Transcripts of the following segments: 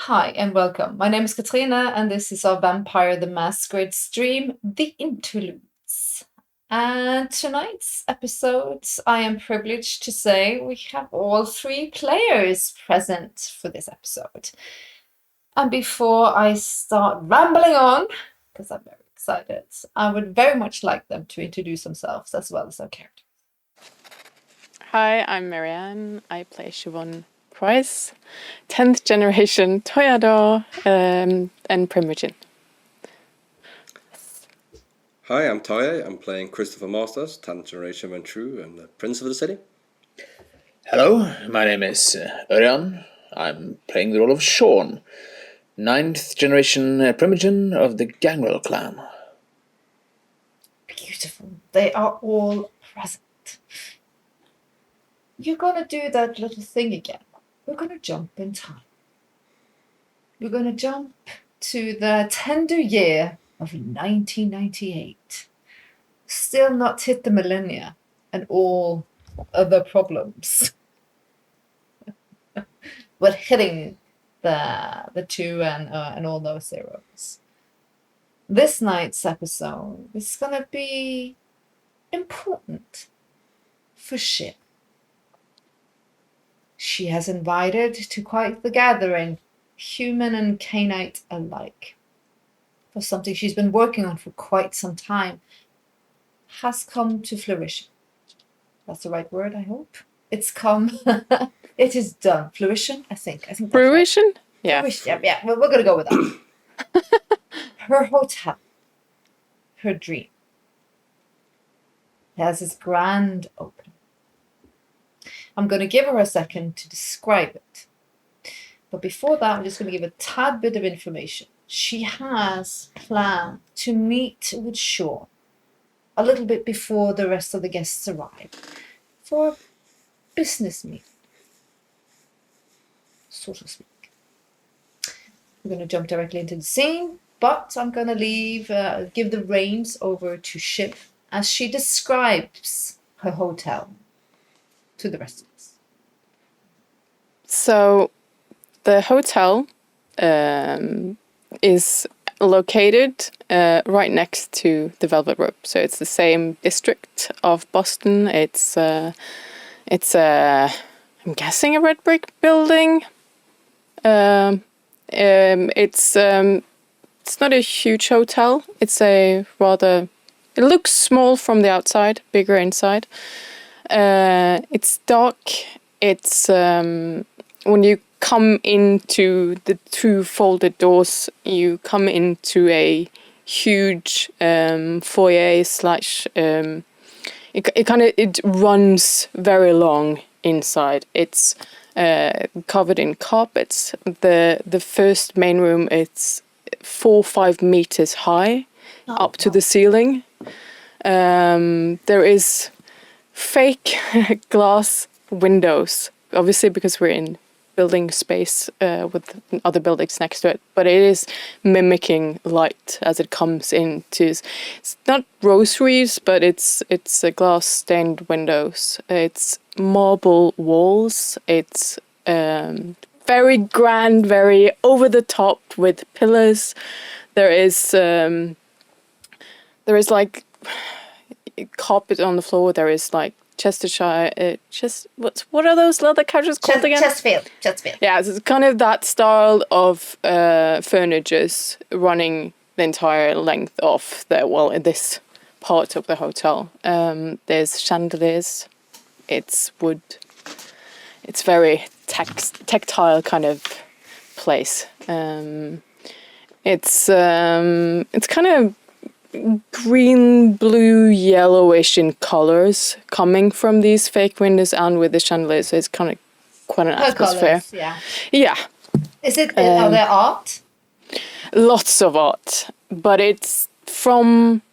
Hi and welcome. My name is Katrina and this is our Vampire the Masquerade stream, The Interludes. And tonight's episode, I am privileged to say we have all three players present for this episode. And before I start rambling on, because I'm very excited, I would very much like them to introduce themselves as well as their characters. Hi, I'm Marianne. I play Siobhan Price, 10th generation Toyador and Primogen. Hi, I'm Toye. I'm playing Christopher Masters, 10th generation Ventru and the Prince of the City. Hello, my name is Örjan. I'm playing the role of Sean, 9th generation Primogen of the Gangrel clan. Beautiful. They are all present. You're gonna do that little thing again. We're gonna jump in time. We're gonna jump to the tender year of 1998. Still not hit the millennia and all other problems. But hitting the 2 and all those zeros. This night's episode is gonna be important for Shiv. She has invited to quite the gathering, human and canite alike, for something she's been working on for quite some time, has come to fruition. That's the right word, I hope. It's come. It is done. Fruition, I think. that's Fruition? Right. Yeah. Fruition, yeah. We're going to go with that. Her hotel. Her dream. It has this grand opening. I'm going to give her a second to describe it. But before that, I'm just going to give a tad bit of information. She has planned to meet with Sean a little bit before the rest of the guests arrive for a business meeting, so to speak. We're going to jump directly into the scene, but I'm going to give the reins over to Shiv as she describes her hotel to the rest of us. So the hotel is located right next to the Velvet Rope. So it's the same district of Boston. It's I'm guessing a red brick building. It's not a huge hotel. It's a rather. It looks small from the outside, bigger inside. It's dark. It's when you come into the 2 folded doors, you come into a huge foyer slash. It runs very long inside. It's covered in carpets. The first main room, it's 4 or 5 meters high, up to the ceiling. There is fake glass windows, obviously because we're in building space with other buildings next to it, but it is mimicking light as it comes into. It's not rosaries, but it's glass stained windows. It's marble walls. It's very grand, very over the top with pillars. There is like carpet on the floor. There is like Chestershire, what are those leather couches called again? Chesterfield. Yeah, it's kind of that style of furnitures running the entire length of in this part of the hotel. There's chandeliers. It's wood. It's very tactile kind of place. It's kind of green, blue, yellowish in colors coming from these fake windows and with the chandeliers. So it's kind of quite an atmosphere. Colors, yeah. Yeah. Is it? Are there art? Lots of art, but it's from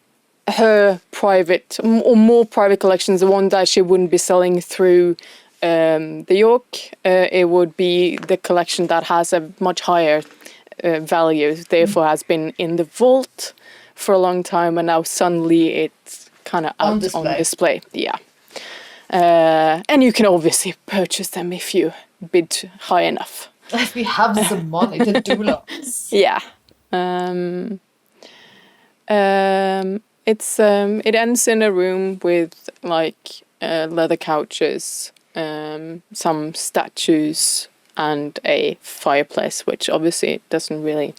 her private or more private collections. The one that she wouldn't be selling through the York. It would be the collection that has a much higher value. Therefore, has been in the vault for a long time, and now suddenly it's kind of out on display. Yeah. And you can obviously purchase them if you bid high enough. If we have some money, the doulas. Yeah. It ends in a room with like leather couches, some statues, and a fireplace, which obviously doesn't really.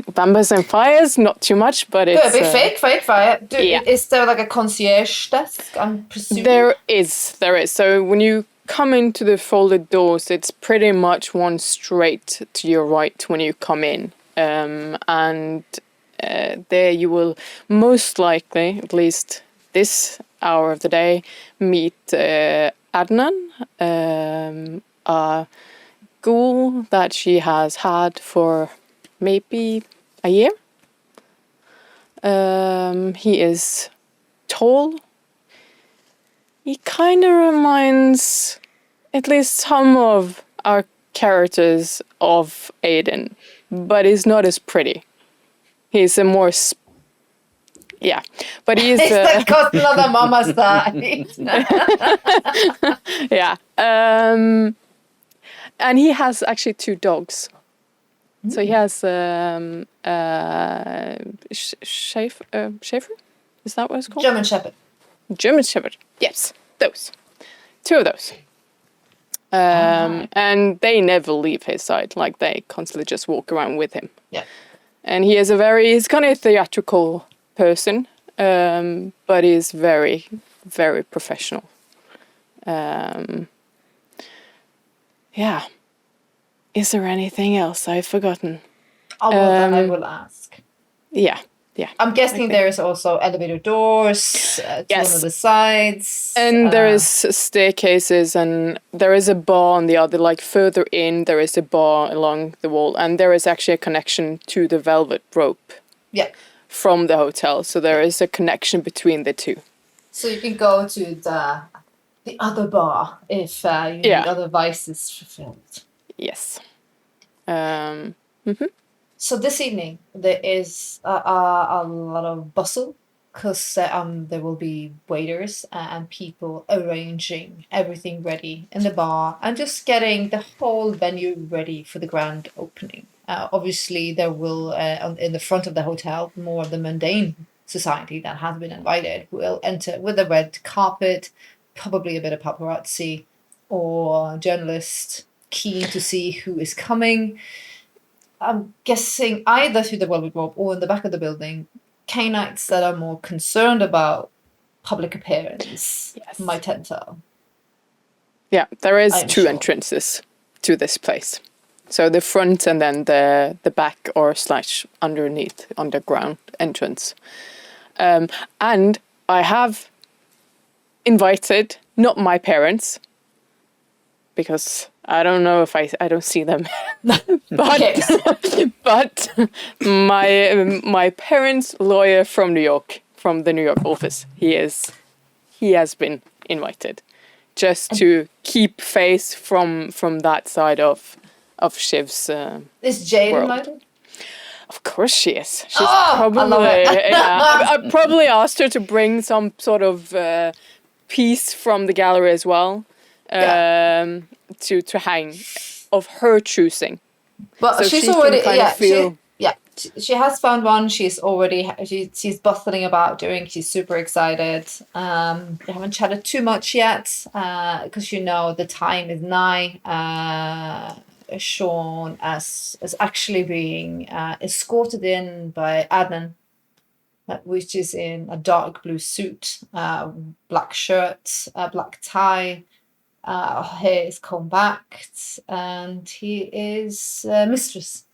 Vampires and fires, not too much, but it's Good, a big fake fire. yeah. Is there like a concierge desk? I'm presuming. There is. So when you come into the folded doors, it's pretty much one straight to your right when you come in. And there you will most likely, at least this hour of the day, meet Adnan, a ghoul that she has had for maybe a year. He is tall. He kind of reminds at least some of our characters of Aiden, but he's not as pretty. He's a more but he's It's like got another mama's died. yeah. And he has actually 2 dogs. So he has Schaefer? Is that what it's called? German Shepherd. German Shepherd. Yes, those. 2 of those. And they never leave his side. Like they constantly just walk around with him. Yeah. And he's kind of a theatrical person, but he's very, very professional. Yeah. Is there anything else I've forgotten? Oh, well, then I will ask. Yeah. I'm guessing there is also elevator doors to one of the sides. And there is staircases, and there is a bar on the other, like further in, there is a bar along the wall, and there is actually a connection to the velvet rope. Yeah. From the hotel, so there is a connection between the 2. So you can go to the other bar if you need other vices fulfilled. Yes. So this evening there is a lot of bustle because there will be waiters and people arranging everything ready in the bar and just getting the whole venue ready for the grand opening. Obviously, there will in the front of the hotel more of the mundane society that has been invited will enter with a red carpet, probably a bit of paparazzi or journalists keen to see who is coming. I'm guessing either through the velvet rope or in the back of the building, Canaanites that are more concerned about public appearance might enter. Yeah, there is 2 entrances to this place. So the front and then the back or / underground entrance. And I have invited, not my parents, because I don't know if I don't see them, but my parents' lawyer from New York, from the New York office, he has been invited, just to keep face from that side of Shiv's Is Jade world. invited? Of course she is. She's probably I probably asked her to bring some sort of piece from the gallery as well. To hang of her choosing. But so she's she already feel... she has found one. She's bustling about doing. She's super excited. We haven't chatted too much yet because the time is nigh. Sean is actually being escorted in by Adnan, which is in a dark blue suit, black shirt, black tie. Hair is combed back, and he is mistress.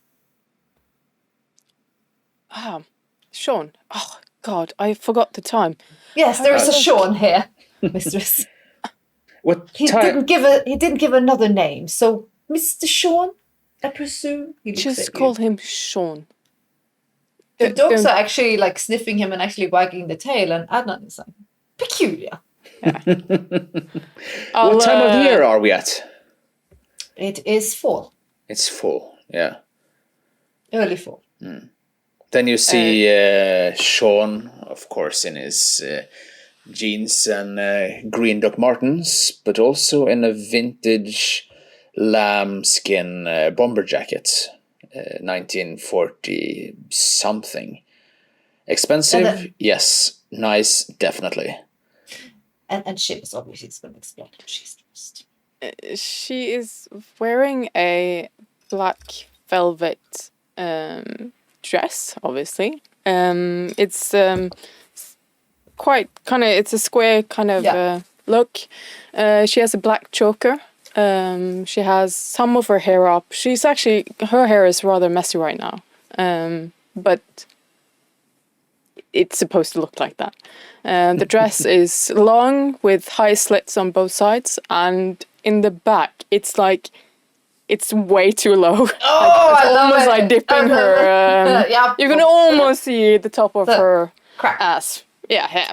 Sean. Oh God, I forgot the time. Yes, there is a Sean here, mistress. What he time? didn't give another name, so Mr. Sean, I presume. Just call him Sean. The dogs are actually like sniffing him and actually wagging the tail, and Adnan is like peculiar. Yeah. What time of year are we at? It is fall. It's fall, yeah. Early fall. Then you see Sean, of course, in his jeans and green Doc Martens, but also in a vintage lambskin bomber jacket, 1940 something. Expensive, yes. Nice, definitely. And Shiv is obviously going to explain how she's dressed. She is wearing a black velvet dress, obviously. It's quite kind of, it's a square kind of look. She has a black choker. She has some of her hair up. Her hair is rather messy right now. But it's supposed to look like that. The dress is long with high slits on both sides, and in the back, it's way too low. Oh, it's I love almost it. like dipping her. You can almost see the top of her ass. Yeah.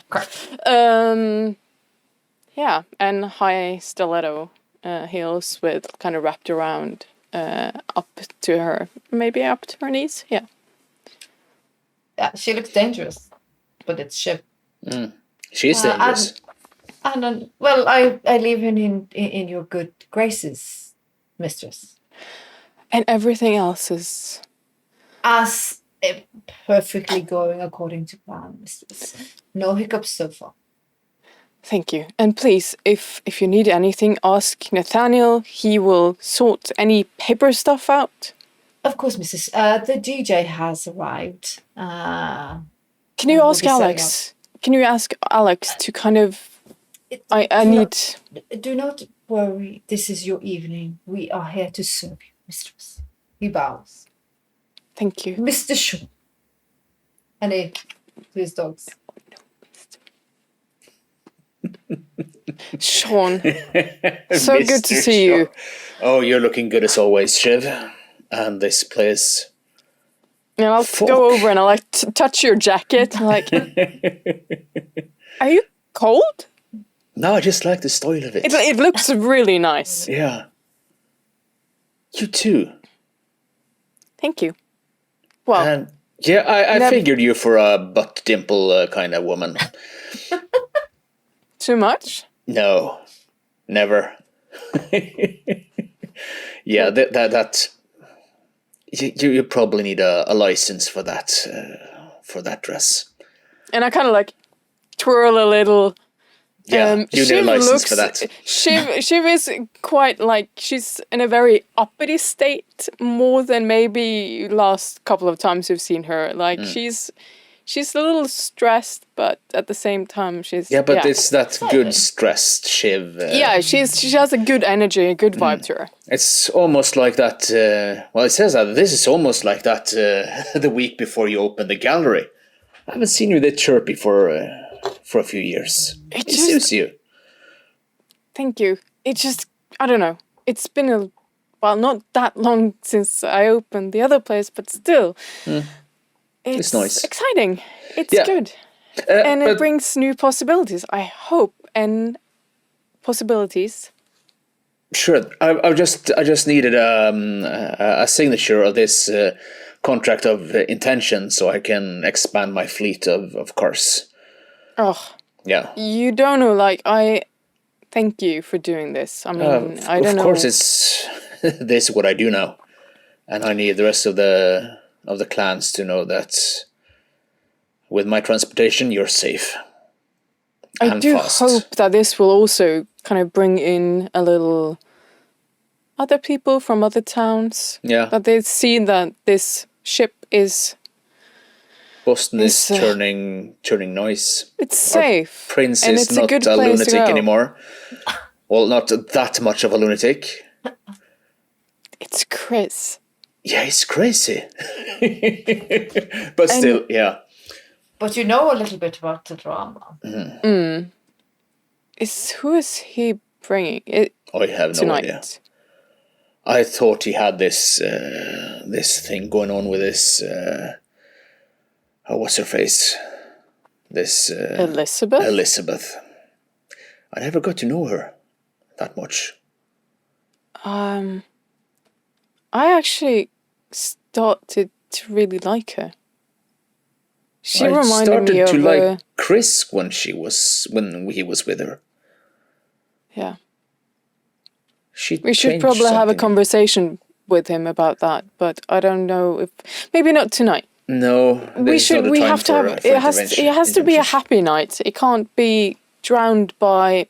Yeah, and high stiletto heels with kind of wrapped around up to her knees. Yeah. Yeah, she looks dangerous, but it's Shiv. She's dangerous. And well, I leave him in your good graces, mistress. And everything else is As perfectly going according to plan, mistress. No hiccups so far. Thank you. And please, if you need anything, ask Nathaniel. He will sort any paper stuff out. Of course, Mrs. The DJ has arrived. Can you ask Alex? Can you ask Alex to kind of... I need... Do not worry. This is your evening. We are here to serve you, mistress. He bows. Thank you. Mr. Shaw. And he to his dogs. Sean. So good to see you. Oh, you're looking good as always, Shiv. And this place... And I'll go over and I'll touch your jacket. I'm like, are you cold? No, I just like the style of it. It looks really nice. Yeah. You too. Thank you. Well, And I figured you for a butt dimple kind of woman. Too much? No, never. Yeah, that you probably need a license for that dress. And I kind of like twirl a little. Yeah, you need a license for that. Shiv is quite like, she's in a very uppity state more than maybe last couple of times you've seen her. Like she's a little stressed, but at the same time she's it's that good stressed Shiv. She has a good energy, a good vibe to her. It's almost like that. It says that this is almost like that the week before you open the gallery. I haven't seen you that chirpy for a few years. It suits you. Thank you. It just, I don't know. It's been not that long since I opened the other place, but still. It's nice. Exciting. It's good. And it brings new possibilities, I hope. And possibilities. Sure. I just needed a signature of this contract of intention so I can expand my fleet of cars. Oh. Yeah. You don't know, I thank you for doing this. I mean, I don't know. Of course, it's this is what I do now. And I need the rest of the clans to know that with my transportation, you're safe. I do hope that this will also kind of bring in a little other people from other towns. Yeah. That they've seen that this ship is... Boston is turning nice. It's safe. Our prince and is it's not a good a place lunatic anymore. Well, not that much of a lunatic. It's Chris. Yeah, he's crazy. But still, yeah. But you know a little bit about the drama. Who is he bringing? I have no idea. I thought he had this thing going on with this... what's her face? This... Elizabeth? Elizabeth. I never got to know her that much. I actually started to really like her. She reminded me of... I started to like Chris when he was with her. Yeah. We should probably have a conversation with him about that, but I don't know if maybe not tonight. No, We should. We have to have. It has to be a happy night. It can't be drowned by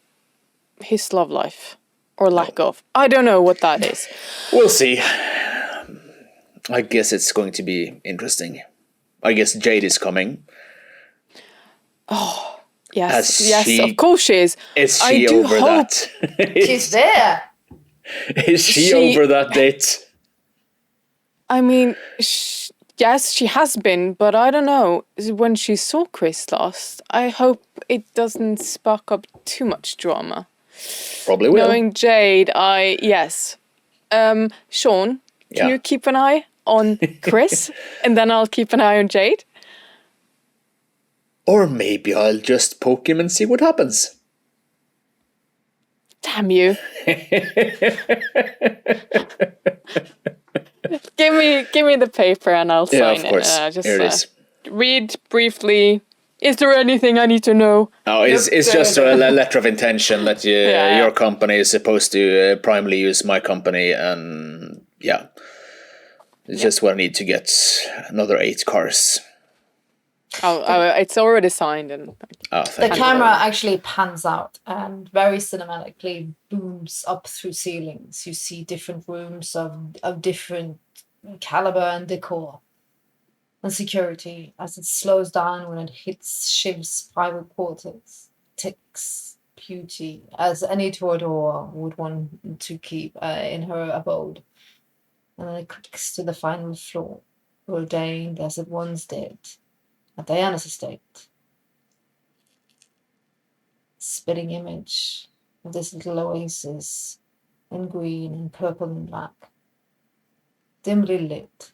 his love life or lack of. I don't know what that is. We'll see. I guess it's going to be interesting. I guess Jade is coming. Yes, Has she- of course she is. Is I she do over hope- that? She's there. Is she She- over that date? I mean, yes, she has been, but I don't know. When she saw Chris last, I hope it doesn't spark up too much drama. Probably will. Knowing Jade, yes. Sean, can Yeah. you keep an eye on Chris, and then I'll keep an eye on Jade? Or maybe I'll just poke him and see what happens. Damn you! give me the paper and I'll Yeah, sign of it. course. Just Here it is. read briefly. Is there anything I need to know? Oh, it's just a letter of intention that Yeah. your company is supposed to primarily use my company, and yeah. It's just what I need to get another 8 cars. It's already signed and Oh, The thank you. camera actually pans out and very cinematically booms up through ceilings. You see different rooms of different caliber and decor and security as it slows down when it hits Shiv's private quarters. Ticks beauty as any Torador would want to keep in her abode. And then it clicks to the final floor, ordained as it once did at Diana's estate. Spitting image of this little oasis in green and purple and black, dimly lit,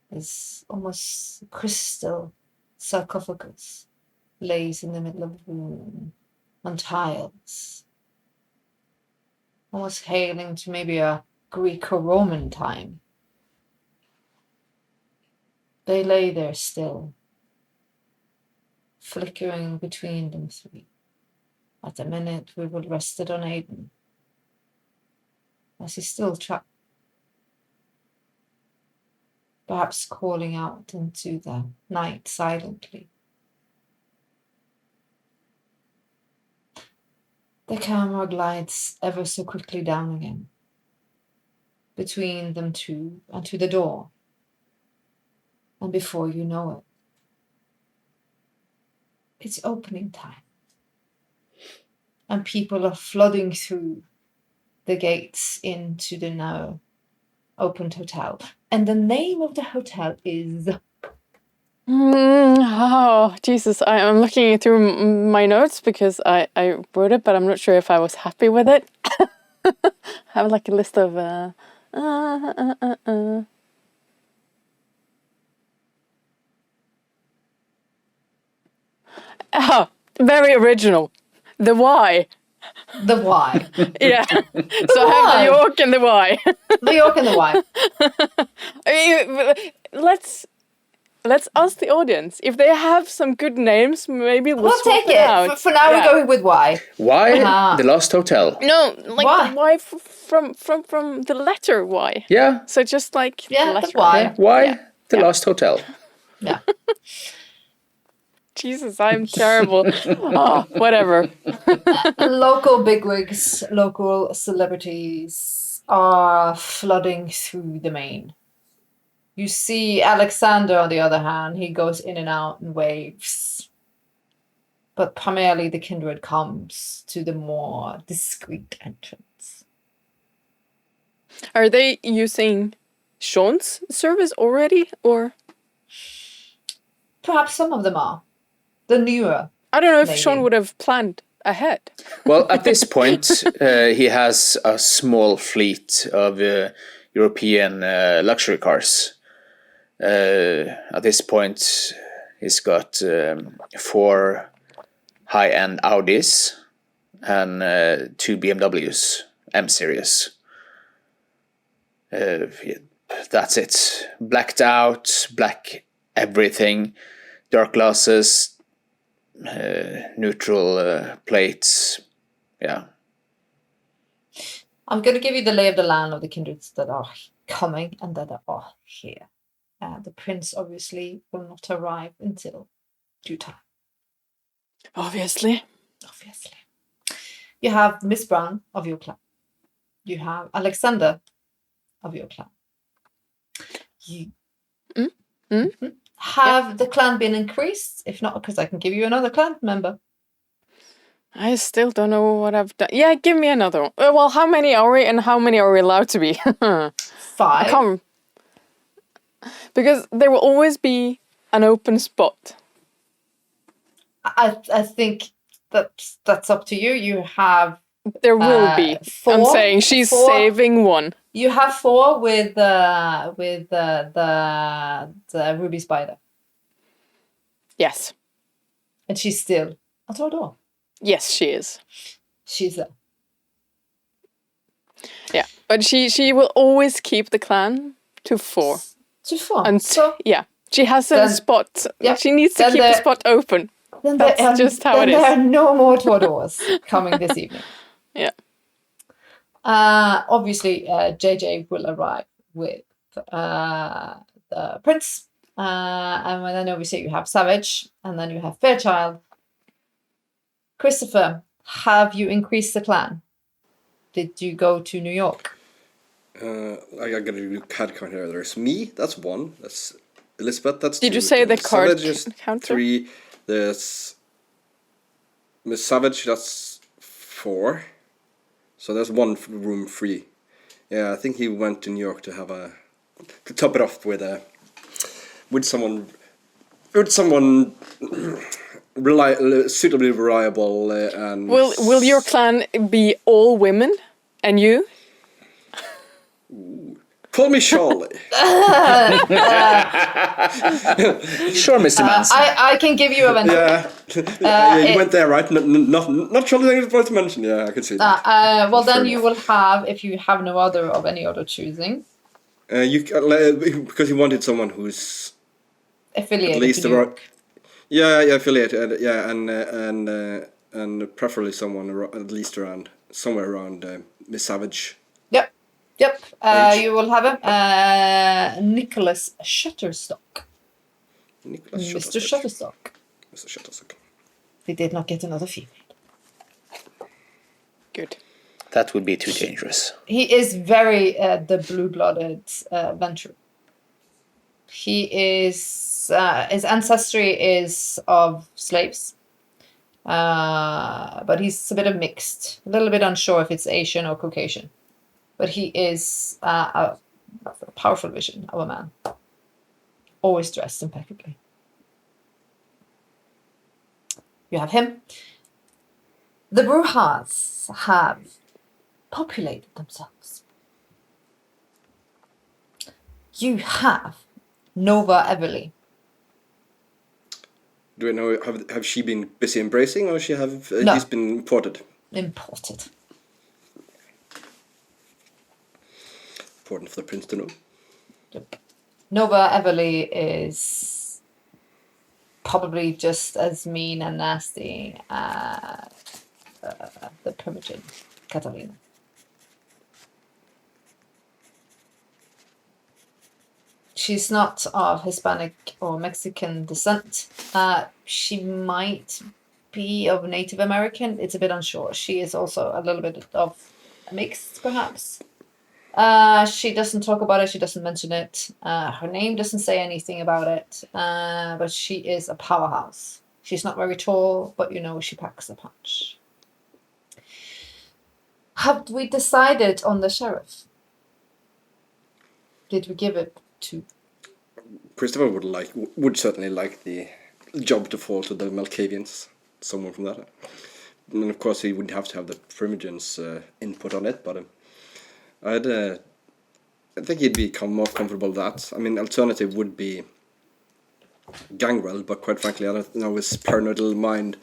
this almost crystal sarcophagus lays in the middle of the room on tiles, almost hailing to maybe a Greek or Roman time. They lay there still, flickering between them three. At the minute we will rest it on Aiden, as he's still trapped, perhaps calling out into the night silently. The camera glides ever so quickly down again, between them two and to the door. And before you know it, it's opening time. And people are flooding through the gates into the now opened hotel. And the name of the hotel is... oh Jesus! I'm looking through my notes because I wrote it, but I'm not sure if I was happy with it. I have like a list of Oh, very original. The Y. The Y. Yeah. So I have Y. the York and the Y. The York and the Y. I mean, let's ask the audience if they have some good names. Maybe we'll We'll swap take it it. out. For now, Yeah. we're going with Y. Why Ah. the Lost Hotel? No, like Why? the Y from the letter Y. Yeah, So just like Yeah, the letter Y. why Yeah. the Yeah. Lost Hotel? Yeah. Jesus, I'm terrible. Oh, whatever. Local bigwigs, local celebrities are flooding through the main. You see Alexander, on the other hand, he goes in and out in waves. But primarily the kindred comes to the more discreet entrance. Are they using Sean's service already, or Perhaps some of them are. The newer. I don't know if Maybe. Sean would have planned ahead. Well, at this point, he has a small fleet of European luxury cars. At this point, he's got 4 high-end Audis and 2 BMWs M series. Yeah, that's it. Blacked out, black everything, dark glasses, neutral plates. Yeah. I'm going to give you the lay of the land of the kindreds that are coming and that are here. The prince obviously will not arrive until due time. Obviously. You have Miss Brown of your clan. You have Alexander of your clan. Have the clan been increased? If not, because I can give you another clan member. I still don't know what I've done. Yeah, give me another one. Well, how many are we and how many are we allowed to be? 5. Because there will always be an open spot. I think that's up to you. You have There will be. 4. I'm saying she's 4. saving one. You have 4 with the ruby spider, Yes. and she's still at our door. Yes, she is. She's there. Yeah, but she will always keep the clan to 4. To 4. And So yeah, she has a then- spot. yeah, She needs to then keep the the- spot open. then That's there are, just how then it there is. are no more doors coming this evening. Yeah. Obviously, JJ will arrive with the prince, and then obviously you have Savage, and then you have Fairchild. Christopher, have you increased the clan? Did you go to New York? I got a new card count here. There's me, that's 1. That's Elizabeth, that's 2. Did you say the card Savage is counter? 3. There's Miss Savage, that's 4. So there's 1 room free. Yeah, I think he went to New York to top it off with someone suitably reliable and. Will your clan be all women and you? Call me Charlie. Sure, Mr. Manson. I can give you a vendor. Yeah, you went there, right? Not Charlie I was supposed to mention. Yeah, I could see that. Well, then Fair you will have, if you have no other of any other choosing, because he wanted someone who's affiliated at least to New York. affiliated. And preferably someone at least somewhere around Miss Savage. Yep. Age. You will have him. Nicholas Shutterstock. Mr. Shutterstock. Mr. Shutterstock. They did not get another female. Good. That would be too dangerous. He is very the blue-blooded venture. He is his ancestry is of slaves, but he's a bit of mixed. A little bit unsure if it's Asian or Caucasian, but he is a powerful vision of a man. Always dressed impeccably. You have him. The Brujas have populated themselves. You have Nova Everly. Do we know, have she been busy embracing, or she have No. he's been imported? Imported. Important for the prince to know. Yep. Nova Everly is probably just as mean and nasty as the primogen Catalina. She's not of Hispanic or Mexican descent. She might be of Native American. It's a bit unsure. She is also a little bit of mixed, perhaps. She doesn't talk about it. She doesn't mention it. Her name doesn't say anything about it. But she is a powerhouse. She's not very tall, but she packs a punch. Have we decided on the sheriff? Did we give it to? Christopher would certainly like the job to fall to the Malkavians, someone from that. And of course he would have to have the Primogens input on it, but I think he'd become more comfortable with that. I mean, alternative would be Gangrel, but quite frankly, I don't know his paranoid little mind.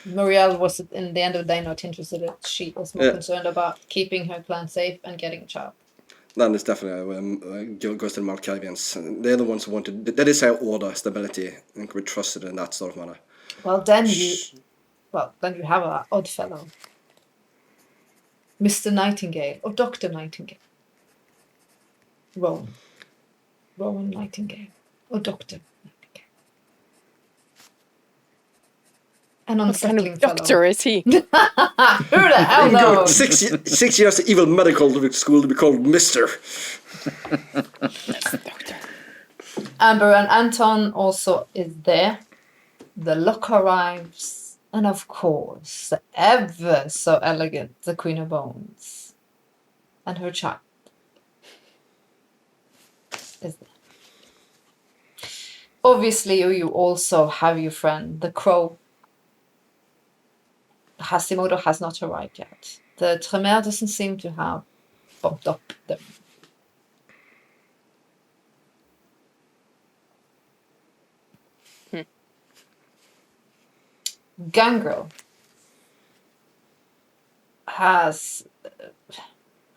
Muriel was, in the end of the day, not interested in it. She was more Yeah. concerned about keeping her clan safe and getting a child. Then it's definitely goes to the Malkavians. They're the ones who wanted. That is our order, stability, and we trusted in that sort of manner. Well, then you have a odd fellow. Mr. Nightingale or Dr. Nightingale? Rowan. Rowan Nightingale or Dr. Nightingale? An What kind unsettling of fellow. doctor is he? Who the hell You go knows? 6 years to evil medical school to be called Mister. Doctor. Amber and Anton also is there. The luck arrives. And of course, the ever so elegant, the Queen of Bones. And her child is there. Obviously, you also have your friend, the Crow. Hasimoto has not arrived yet. The Tremere doesn't seem to have bumped up them. Gangrel has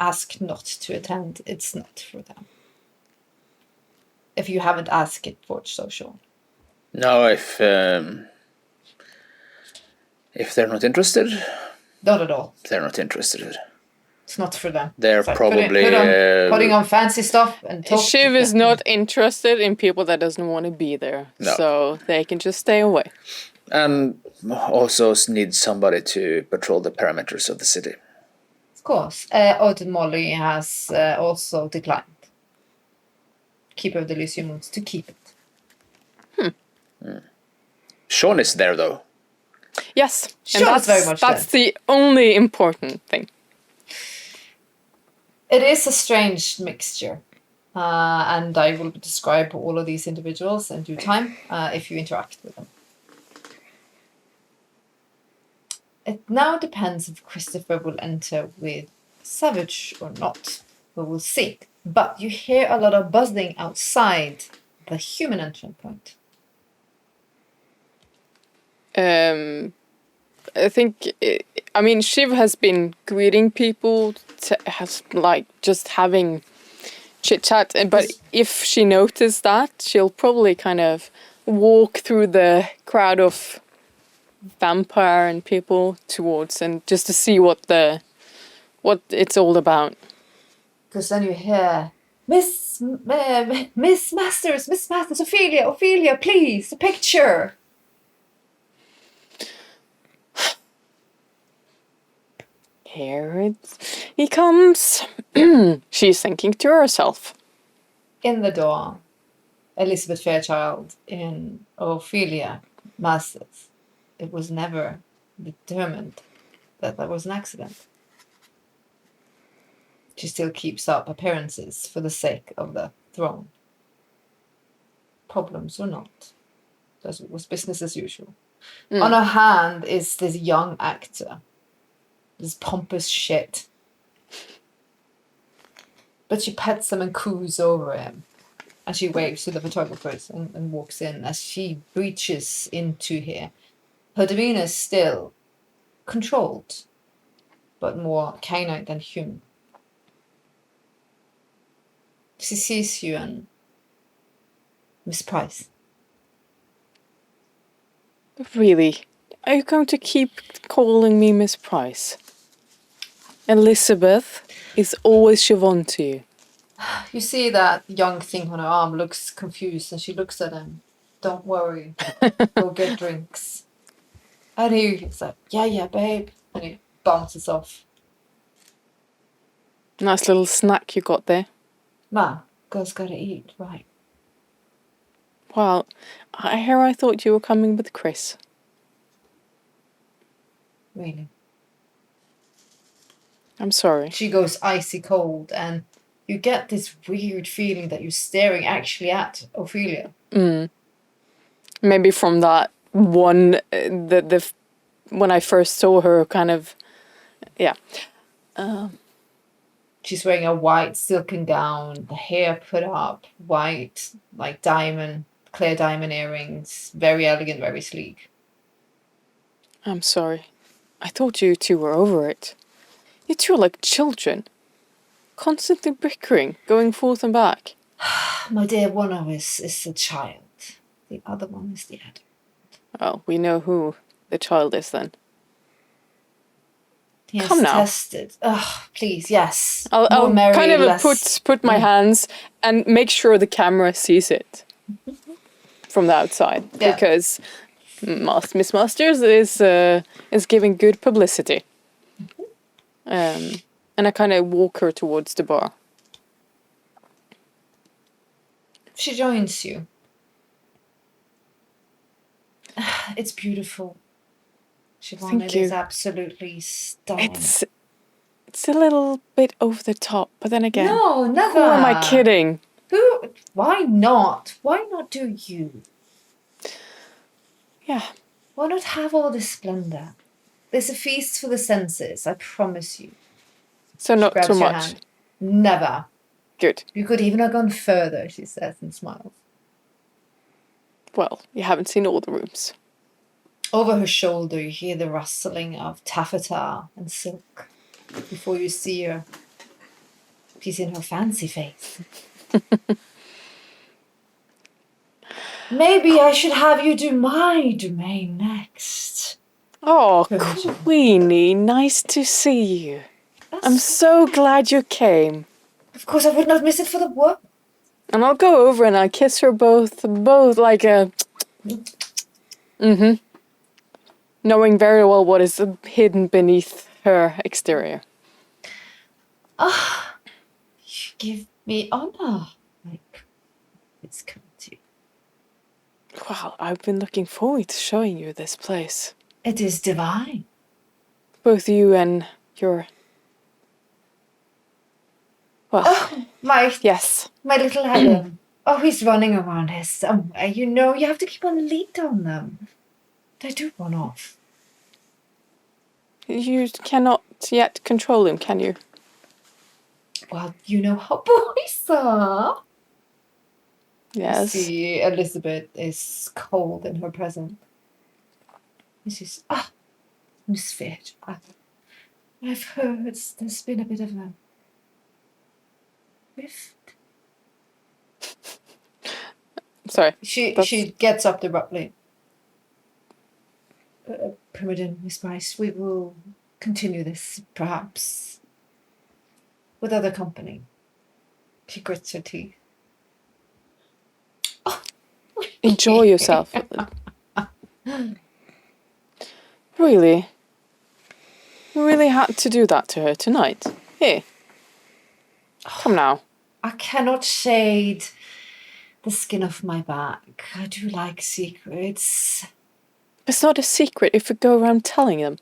asked not to attend. It's not for them. If you haven't asked it for social. No, if they're not interested, Not at all. they're not interested. It's not for them. They're It's like probably putting on fancy stuff and talk. Shiv is not interested in people that doesn't want to be there. No. So they can just stay away. and also need somebody to patrol the perimeters of the city. Of course. Odd Molly has also declined. Keeper of the Elysium wants to keep it. Sean is there though. Yes. Sean is very much that's the only important thing. It is a strange mixture. And I will describe all of these individuals in due time if you interact with them. It now depends if Christopher will enter with Savage or not. We will see. But you hear a lot of buzzing outside the human entrance point. I think, Shiv has been greeting people, has like just having chit chat. But if she noticed that, she'll probably kind of walk through the crowd of vampire and people towards, and just to see what it's all about. Because then you hear, Miss Masters, Ophelia, please, a picture. Here he comes. She's thinking to herself. In the door, Elizabeth Fairchild in Ophelia Masters. It was never determined that was an accident. She still keeps up appearances for the sake of the throne. Problems or not. That was business as usual. On her hand is this young actor. This pompous shit. But she pets him and coos over him. And she waves to the photographers and walks in as she reaches into here. Her demeanor is still controlled, but more canine than human. She sees you and Miss Price. Really? Are you going to keep calling me Miss Price? Elizabeth is always Siobhan to you. You see that young thing on her arm looks confused and she looks at him. Don't worry. Go get drinks. And he's like, yeah, babe. And he bounces off. Nice little snack you got there. Ma, girls gotta eat, right? Well, I thought you were coming with Chris. Really? I'm sorry. She goes icy cold and you get this weird feeling that you're staring actually at Ophelia. Maybe from that one, when I first saw her, kind of, yeah. She's wearing a white silken gown, the hair put up, white, like clear diamond earrings, very elegant, very sleek. I'm sorry. I thought you two were over it. You two are like children. Constantly bickering, going forth and back. My dear, one of us is a child. The other one is the adult. Well, we know who the child is then. Yes, Come now. tested. Ugh, please, yes. I'll More merry, kind of less. put my hands and make sure the camera sees it from the outside, Yeah. because Miss Masters is giving good publicity. And I kind of walk her towards the bar. She joins you. It's beautiful. Siobhan, Thank it you. is absolutely stunning. It's a little bit over the top, but then again, No, never. who am I kidding? Why not? Why not do you? Yeah. Why not have all this splendor? There's a feast for the senses, I promise you. So She not grabs too your much. hand. Never. Good. You could even have gone further, she says and smiles. Well, you haven't seen all the rooms. Over her shoulder, you hear the rustling of taffeta and silk before you see her. She's in her fancy face. Maybe I should have you do my domain next. Oh, Permission. Queenie, nice to see you. I'm That's- so glad you came. Of course, I would not miss it for the world. And I'll go over and I'll kiss her both like a... Knowing very well what is hidden beneath her exterior. Ah, you give me honor. Like, it's come to you. Well, I've been looking forward to showing you this place. It is divine. Both you and your... Well, yes. My little Adam. Oh, he's running around here somewhere. You know, you have to keep a lead on them. They do run off. You cannot yet control him, can you? Well, you know how boys are. Yes. See, Elizabeth is cold in her presence. And she's, Miss Fitch, I've heard there's been a bit of a rift. Sorry. She gets up abruptly. Primogen, Miss Bryce, we will continue this, perhaps, with other company. She grits her teeth. Enjoy yourself. Really? You really had to do that to her tonight? Here. Come now. I cannot shade the skin off my back. I do like secrets. It's not a secret if we go around telling them.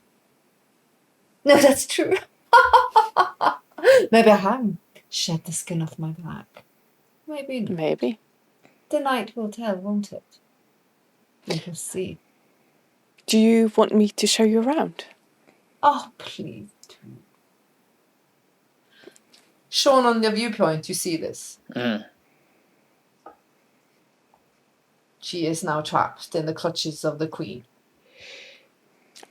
No, that's true. Maybe I haven't shed the skin off my back. Maybe not. Maybe. The night will tell, won't it? We will see. Do you want me to show you around? Oh, please do. Sean, on your viewpoint, you see this. She is now trapped in the clutches of the queen.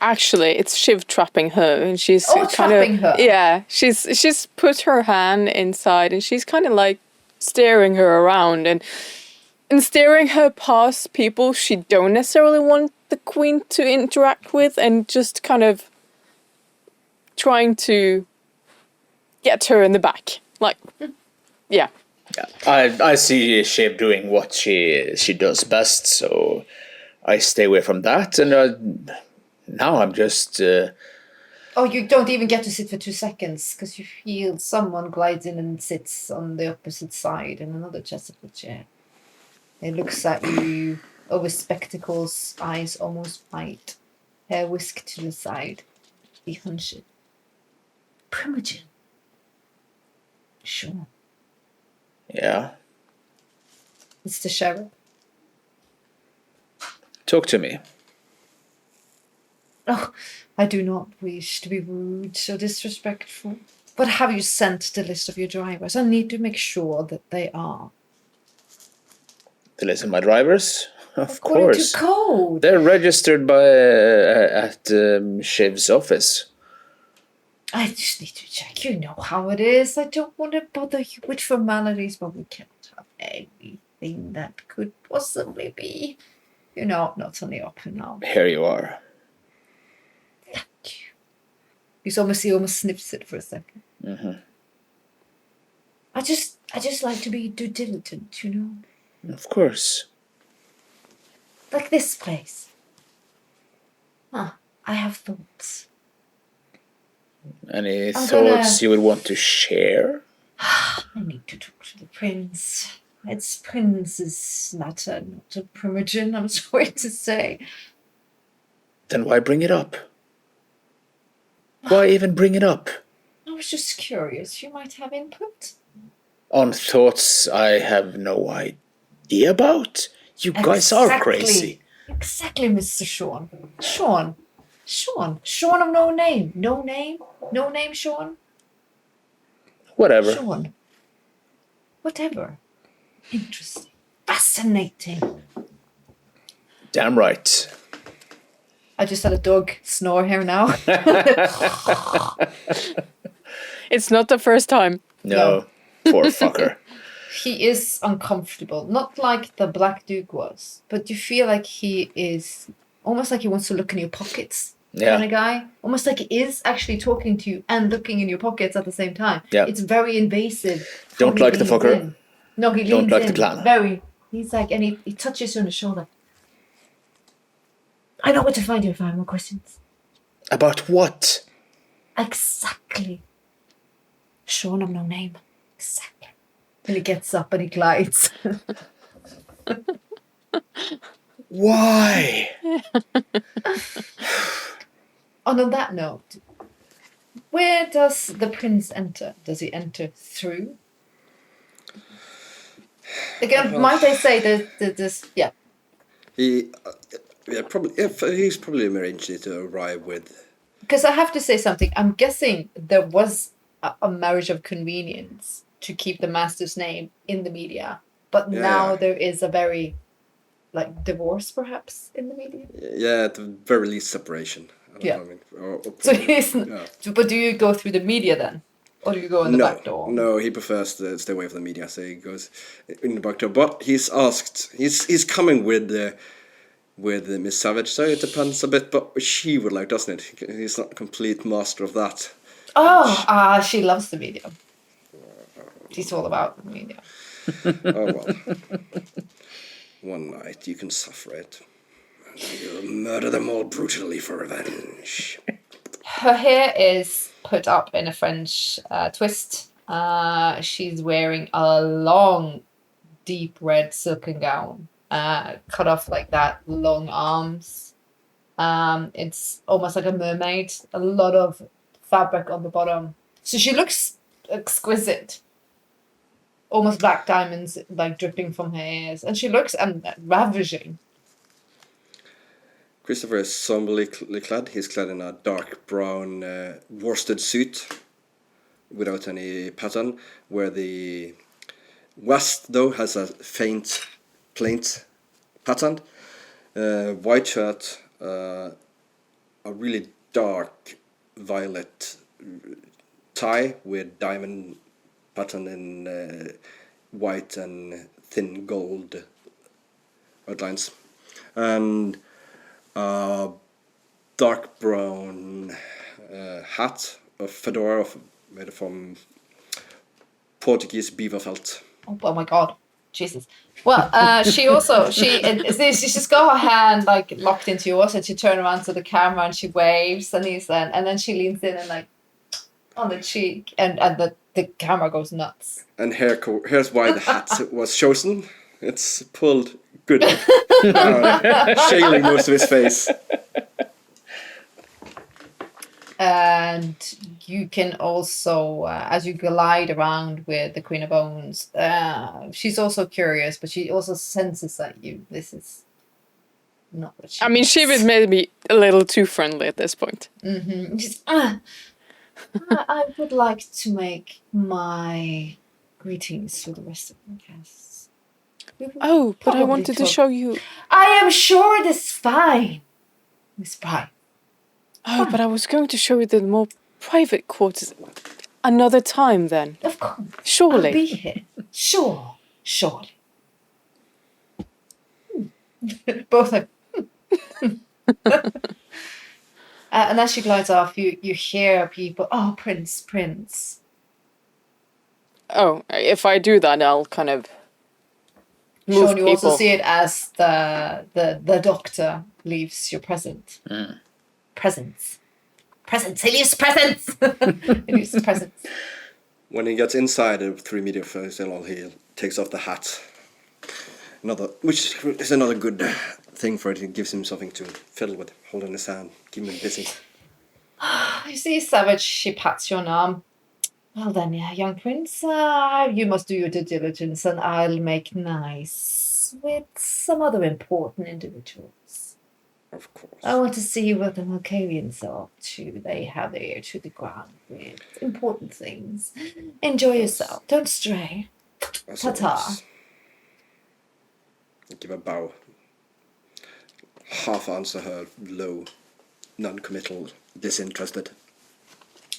Actually, it's Shiv trapping her, and she's kind trapping of her. Yeah, she's put her hand inside, and she's kind of like staring her around and steering her past people she don't necessarily want the queen to interact with, and just kind of trying to get her in the back, like, yeah. Yeah, I see Shiv doing what she does best, so I stay away from that. And now I'm just. Oh, you don't even get to sit for 2 seconds because you feel someone glides in and sits on the opposite side in another Chesapeake chair. He looks at you over spectacles, eyes almost white, hair whisked to the side. He hunches. Primogen. Sure. Yeah. It's the sheriff. Talk to me. Oh, I do not wish to be rude or disrespectful. But have you sent the list of your drivers? I need to make sure that they are. The list of my drivers? Of According course. to code. They're registered by at Shiv's office. I just need to check. You know how it is. I don't want to bother you with formalities, but we can't have anything that could possibly be, not on the up and up. Here you are. Thank you. He almost sniffs it for a second. Mm-hmm. I just like to be due diligent, you know? Of course. Like this place. I have thoughts. Any I'm thoughts gonna- you would want to share? I need to talk to the prince. It's prince's matter, not a primogen, I'm sorry to say. Then why bring it up? Why even bring it up? I was just curious. You might have input. On thoughts I have no idea about? You guys are crazy. Exactly, Mr. Sean. Sean of no name. No name, Sean. Whatever. Sean. Whatever. Interesting. Fascinating. Damn right. I just had a dog snore here now. It's not the first time. No. Poor fucker. He is uncomfortable. Not like the Black Duke was, but you feel like he is almost like he wants to look in your pockets. Yeah. Kind of guy. Almost like he is actually talking to you and looking in your pockets at the same time. Yeah. It's very invasive. Don't how he like the leans fucker. in. No, he Don't leans like in. the plan. Very. He's like, and he touches you on the shoulder. I know what to find you if I have more questions. About what? Exactly. Sean of no name. Exactly. And he gets up and he glides. Why? And on that note, where does the prince enter? Does he enter through? Again, might I say this? Yeah. He's probably arranged it to arrive with. Because I have to say something. I'm guessing there was a marriage of convenience to keep the master's name in the media. But now there is a very, divorce perhaps in the media. Yeah, at the very least separation. Yeah. Or So he's, yeah. but do you go through the media then? Or do you go in the back door? No, he prefers to stay away from the media, so he goes in the back door. But he's asked, he's coming with Miss Savage, so it depends a bit, but she would like, doesn't it? He's not a complete master of that. Oh, she loves the media. She's all about the media. Oh well. One night you can suffer it. You'll murder them all brutally for revenge. Her hair is put up in a French twist. She's wearing a long, deep red silken gown, cut off like that, long arms. It's almost like a mermaid. A lot of fabric on the bottom. So she looks exquisite. Almost black diamonds dripping from her ears. And she looks ravishing. Christopher is somberly clad. He's clad in a dark brown worsted suit without any pattern, where the vest, though, has a faint plaint pattern. White shirt, a really dark violet tie with diamond pattern in white and thin gold outlines. And dark brown hat, a fedora made from Portuguese beaver felt. Oh my god, Jesus. Well, she's just got her hand locked into yours, and she turns around to the camera and she waves, and then she leans in and on the cheek, and the camera goes nuts. And here's why the hat was chosen. It's pulled good, shailing most of his face. And you can also, as you glide around with the Queen of Bones, she's also curious, but she also senses that this is not what she I mean, she was maybe a little too friendly at this point. Mm-hmm. She's, I would like to make my greetings to the rest of the guests. We will Oh, but I probably wanted to talk- show you. I am sure it is fine, Miss Pye. Oh, but I was going to show you the more private quarters another time then. Of course. Surely. I'll be here. Sure. Surely. Both are. And as she glides off, you hear people, oh, Prince, Prince. Oh, if I do that, I'll kind of move Sean, you people. also see it as the doctor leaves your presence. Presents. He leaves presents! He leaves presents. When he gets inside the 3 meter festival, he takes off the hat. Which is another good thing for it. It gives him something to fiddle with, hold in his hand, keep him busy. You see Savage, she pats you on the arm. Well then, yeah, young prince, you must do your due diligence and I'll make nice with some other important individuals. Of course. I want to see what the Malkavians are up to. They have their ear to the ground with important things. Enjoy yourself. Don't stray. As Ta-ta. always. Give a bow. Half answer her low, non-committal, disinterested.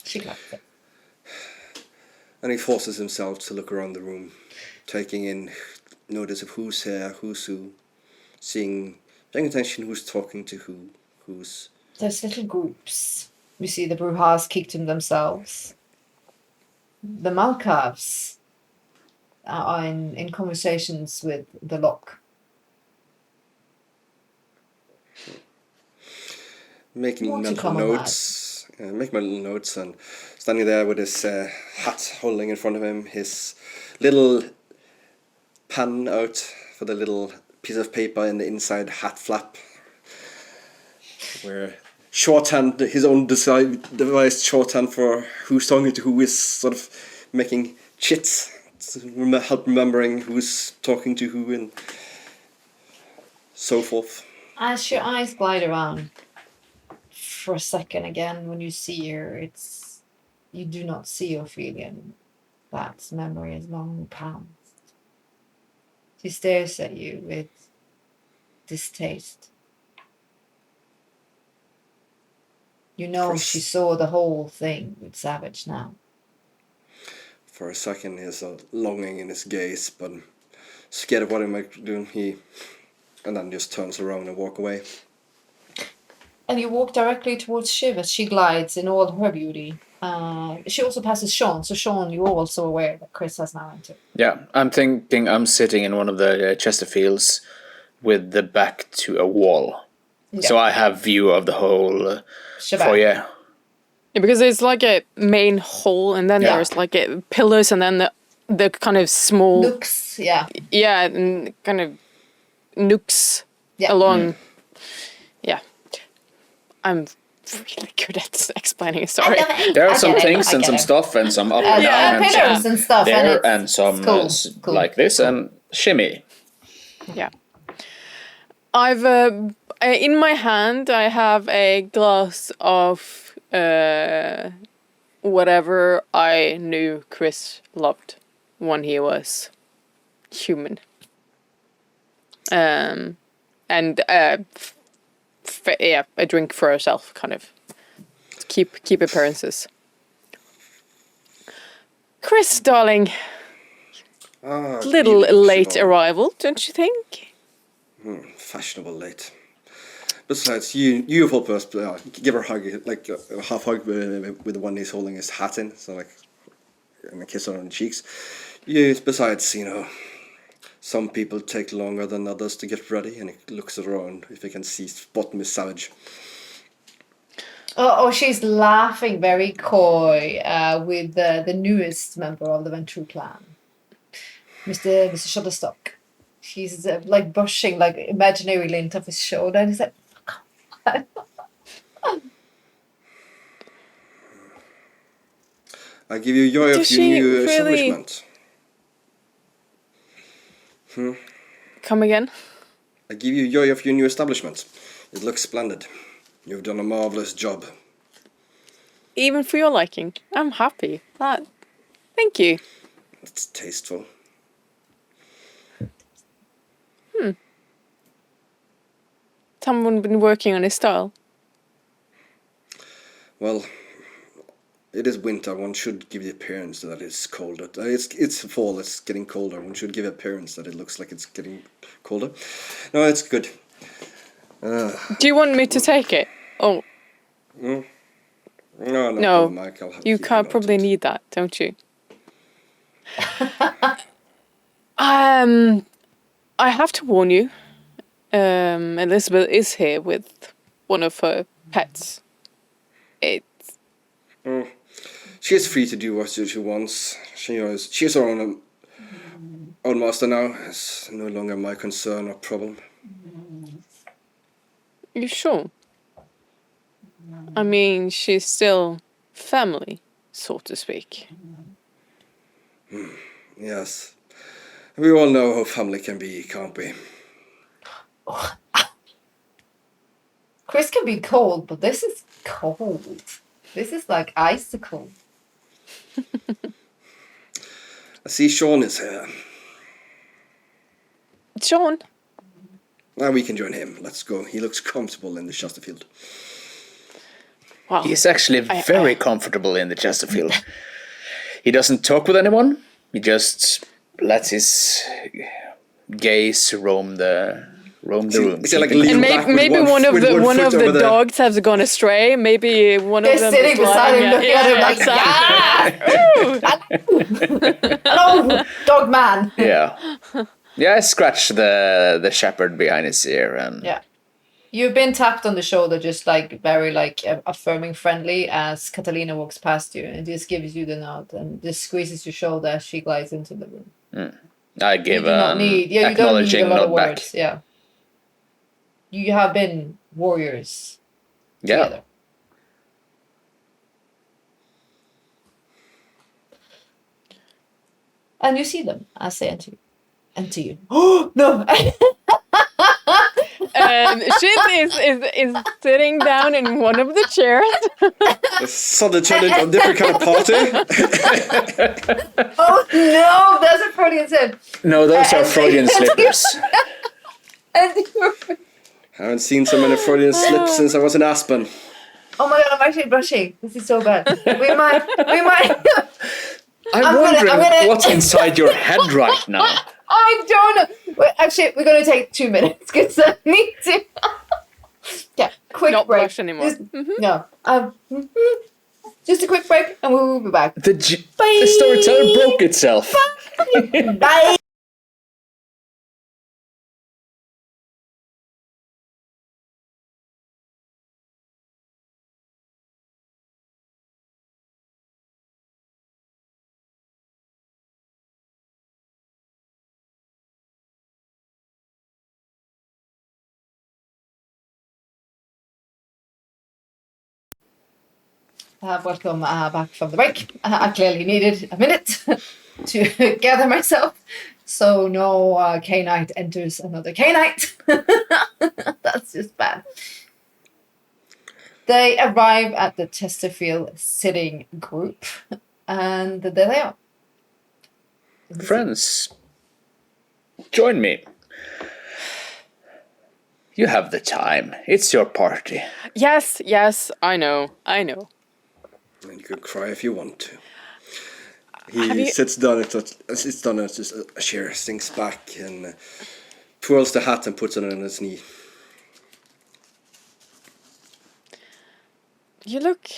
She claps it. And he forces himself to look around the room, taking in notice of who's here, who's who, paying attention who's talking to who's... There's little groups. You see the Brujas keep to themselves. The Malkavs are in conversations with the Lock. Making Want to mental come on notes. Make my little notes and standing there with his hat holding in front of him, his little pen out for the little piece of paper in the inside hat flap, where shorthand, his own devised shorthand for who's talking to who is sort of making chits to help remembering who's talking to who and so forth. As your eyes glide around for a second again, when you see her, you do not see Ophelia. That memory is long past. She stares at you with distaste. You know she saw the whole thing with Savage now. For a second, there's a longing in his gaze, but scared of what he might do, and then just turns around and walk away. And you walk directly towards Shiv as she glides in all her beauty. She also passes Sean, so Sean, you're also aware that Chris has now entered. Yeah, I'm thinking I'm sitting in one of the Chesterfields with the back to a wall. Yeah. So I have view of the whole foyer. Yeah, because there's like a main hall, and then there's like pillars, and then the kind of small nooks, and kind of nooks along. Yeah, I'm really good at explaining a story. There are some things and some stuff and some up and down and pillars some and stuff, there and some cool. like this and shimmy. Yeah, I've in my hand I have a glass of whatever I knew Chris loved when he was human. And a drink for herself, kind of keep appearances. Chris, darling, little late arrival, don't you think? Fashionable late. Besides, you of all person, give her a hug, like a half hug with the one he's holding his hat in, so like, and a kiss on the cheeks. Besides, some people take longer than others to get ready, and he looks around if he can spot Miss Savage. Oh, she's laughing very coy with the newest member of the Ventrue clan, Mr. Shutterstock. She's like brushing like imaginary lint off his shoulder, and he's like, I give you joy of your new establishment. Come again? I give you joy of your new establishment. It looks splendid. You've done a marvelous job. Even for your liking. I'm happy. Thank you. It's tasteful. Someone been working on his style? Well, it is winter. One should give the appearance that it's colder. It's fall. It's getting colder. One should give the appearance that it looks like it's getting colder. No, it's good. Do you want me to take it? Oh, No, No, problem, Mike. I'll you keep can't it probably noted. need that, don't you? I have to warn you. Elizabeth is here with one of her pets. It's She is free to do what she wants. She's her own master now. It's no longer my concern or problem. you sure? I mean, she's still family, so to speak. Yes. We all know how family can be, can't we? Chris can be cold, but this is cold. This is like icicle. I see Sean is here. John, Now we can join him. Let's go. He looks comfortable in the Chesterfield. wow. He's actually very comfortable in the Chesterfield. He doesn't talk with anyone. He just lets his gaze roam the room. Is it like And lean back with maybe one of with the one foot of over the there? dogs has gone astray. Maybe one They're of them sitting is beside him, lying. looking at him like, hello, dog man. Yeah. Yeah, I scratched the shepherd behind his ear and Yeah. You've been tapped on the shoulder, just like very like affirming, friendly, as Catalina walks past you and just gives you the nod and just squeezes your shoulder as she glides into the room. I give You do not an need, you don't need acknowledging a lot of nod back. words. Yeah. You have been warriors Yeah. together. And you see them as they enter you. Oh no! Shin is sitting down in one of the chairs. It's suddenly turned into a different kind of party. Oh no! That's a Freudian slip. No, those are And- Freudian slippers. And you're, Haven't seen so many Freudian slips since I was in Aspen. oh my god! I'm actually blushing. This is so bad. We might. I'm I'm wondering gonna- what's inside your head right now. I don't know. Wait, actually, we're gonna take 2 minutes because I need to. Yeah, quick Not break. blush anymore. Just- No. Just a quick break, and we will be back. The storyteller broke itself. Bye. Welcome back from the break. I clearly needed a minute to gather myself. So no K-Knight enters another K-Knight. That's just bad. They arrive at the Chesterfield sitting group, and there they are. Friends, join me. You have the time. It's your party. Yes, I know. And you could cry if you want to. Have He you- sits down at just a chair, sinks back, and twirls the hat and puts it on his knee. You look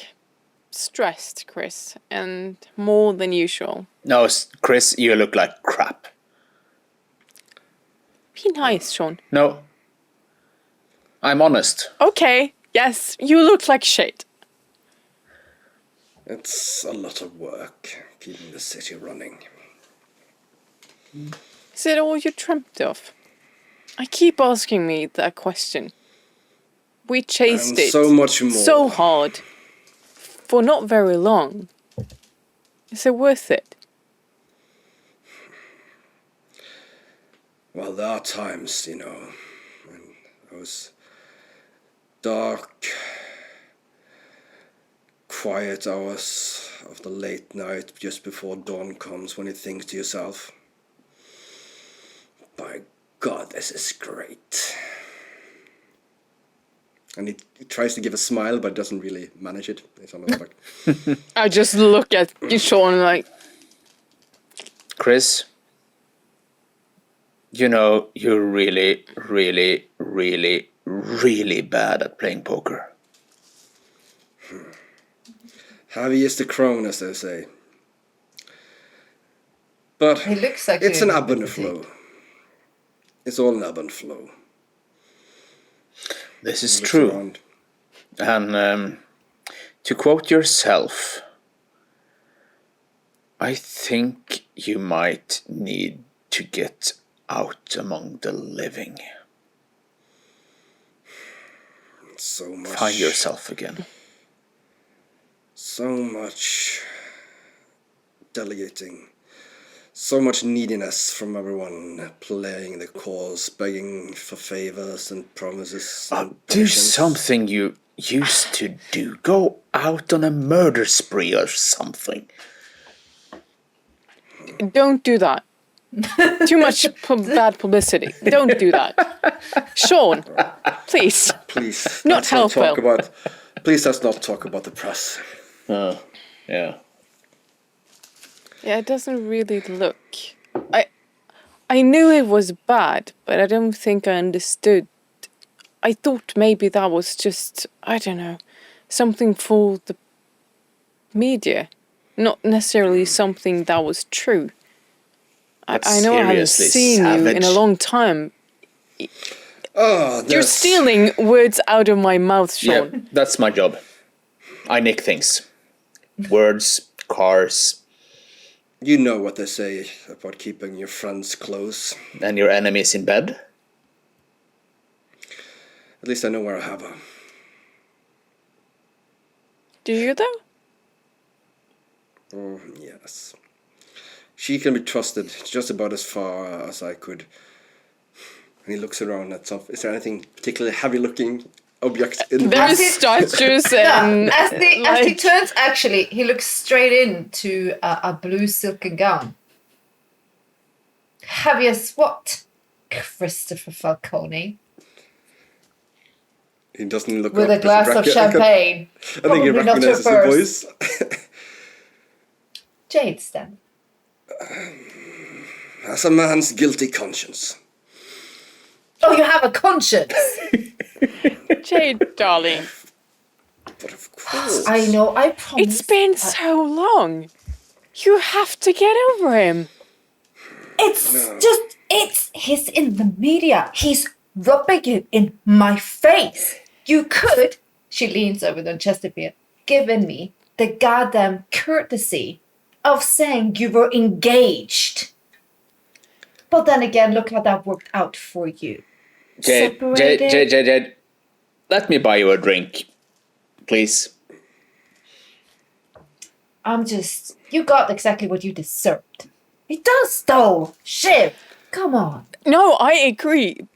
stressed, Chris, and more than usual. No, Chris, you look like crap. Be nice, Sean. No. I'm honest. Okay, yes, you look like shit. It's a lot of work keeping the city running. Is it all you dreamt of? I keep asking me that question. We chased And it so much more. so hard for not very long. Is it worth it? Well, there are times, when I was dark, quiet hours of the late night just before dawn comes when you think to yourself, by God, this is great. And he tries to give a smile, but doesn't really manage it. It's almost like, I just look at you, Sean, like, Chris, you're really, really, really, really bad at playing poker. Heavy is the crown, as they say. But He looks actually it's an a ebb bit and fatigued. flow. It's all an ebb and flow. This is Look true. around. And to quote yourself, I think you might need to get out among the living. So much. Find yourself again. So much delegating. So much neediness from everyone, playing the cause, begging for favors and promises. And Do patience. something you used to do. Go out on a murder spree or something. Don't do that. Too much bad publicity. Don't do that. Sean, please. Please, Not let's not talk helpful. about. Please, let's not talk about the press. Yeah. Yeah, it doesn't really look. I knew it was bad, but I don't think I understood. I thought maybe that was just, I don't know, something for the media, not necessarily something that was true. I know I haven't seriously seen you in a savage. long time. Oh, You're stealing words out of my mouth, Yeah, Sean. that's my job. I nick things. Words, cars, You know what they say about keeping your friends close. and your enemies in bed. At least I know where I have her. Do you though? Oh, yes. She can be trusted just about as far as I could. And he looks around at something. Is there anything particularly heavy-looking object in the There's As it- statues No, and as he like- turns, actually, he looks straight into a blue silken gown. Heavy as what? Christopher Falcone. He doesn't look With up. a glass of champagne. I think he Probably not your recognizes the first. voice. Jades, then. As a man's guilty conscience. Oh, you have a conscience. Jade, darling. But of course. I know, I promise. It's been so long. You have to get over him. It's No. just, he's in the media. He's rubbing it in my face. You could, she leans over the Chesterfield, given me the goddamn courtesy of saying you were engaged. But then again, look how that worked out for you. Jade, let me buy you a drink, please. You got exactly what you deserved. It does though. Shiv, come on. No, I agree.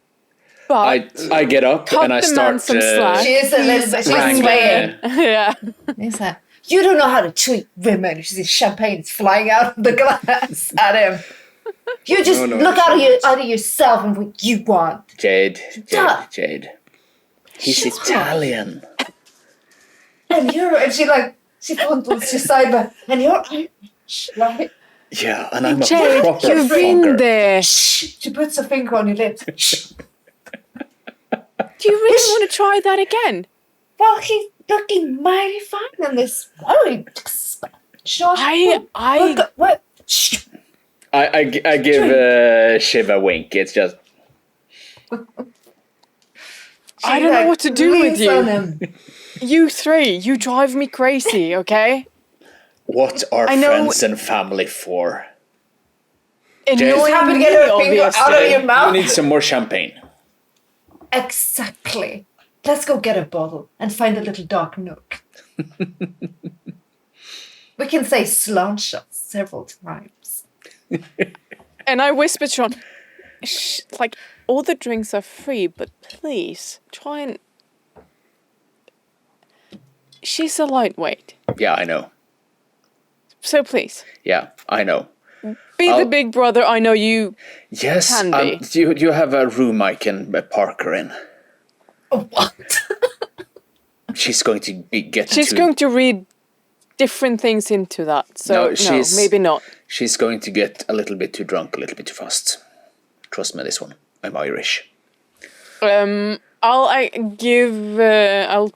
But I get up cut and I the man start. some slack. She is a little bit, she's wrangling. swaying. Yeah. He's like, you don't know how to treat women. She sees champagne is flying out of the glass at him. You just No, look it's out of yourself and what you want. Jade. Stop. He's Shut up. Italian. And she fondles your side back, and you're Irish, right? Yeah, and I'm a Jade, proper you've been fucker. there. Shh. She puts her finger on your lips. Shh. Do you really want to try that again? Well, he's looking mighty fine in this. Very short. What? Shh. I give Shiv a wink. It's just I don't know what to do with leans on you. him. You three, you drive me crazy, okay? what are I know- friends and family for? Annoying happy to me, get her finger out of obviously. your mouth. You need some more champagne. Exactly. Let's go get a bottle and find a little dark nook. We can say slant shots several times. And I whispered to Sean, like, all the drinks are free, but please, try and... She's a lightweight, Yeah, I know. so please, Yeah, I know. be the I'll- big brother I know you... Yes, Can be. do you have a room I can park her in? What? She's going to get She's to... going to read different things into that, so no, maybe not. She's going to get a little bit too drunk, a little bit too fast. Trust me, this one. I'm Irish. I'll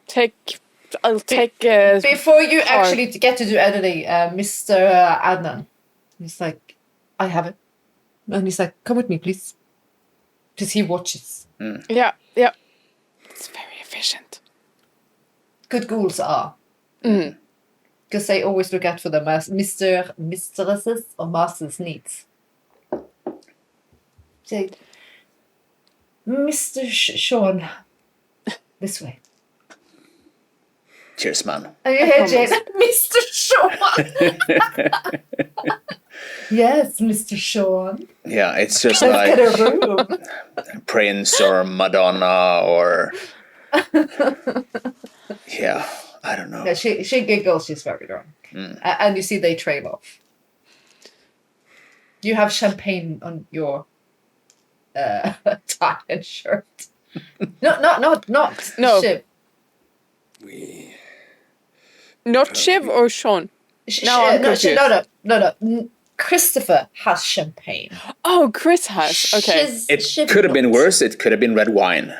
take I'll take. Before you part. actually get to do editing, Mr. Adnan, he's like, I have it. And he's like, come with me, please. Because he watches. Yeah, yeah. It's very efficient. Good ghouls are. Because they always look out for the mistresses or master's needs. Say, Mr. Sean, this way. Cheers, man. And you hear Jane, Mr. Sean. Yes, Mr. Sean. Yeah, it's just Let's like get a room. Prince or Madonna or yeah, I don't know. Yeah, she giggles. She's very drunk, and you see they trail off. You have champagne on your tie and shirt. Not No. Shiv. Not Shiv or Sean? Now I'm confused. No. Christopher has champagne. Oh, Chris has. Okay. It could have been worse. It could have been red wine.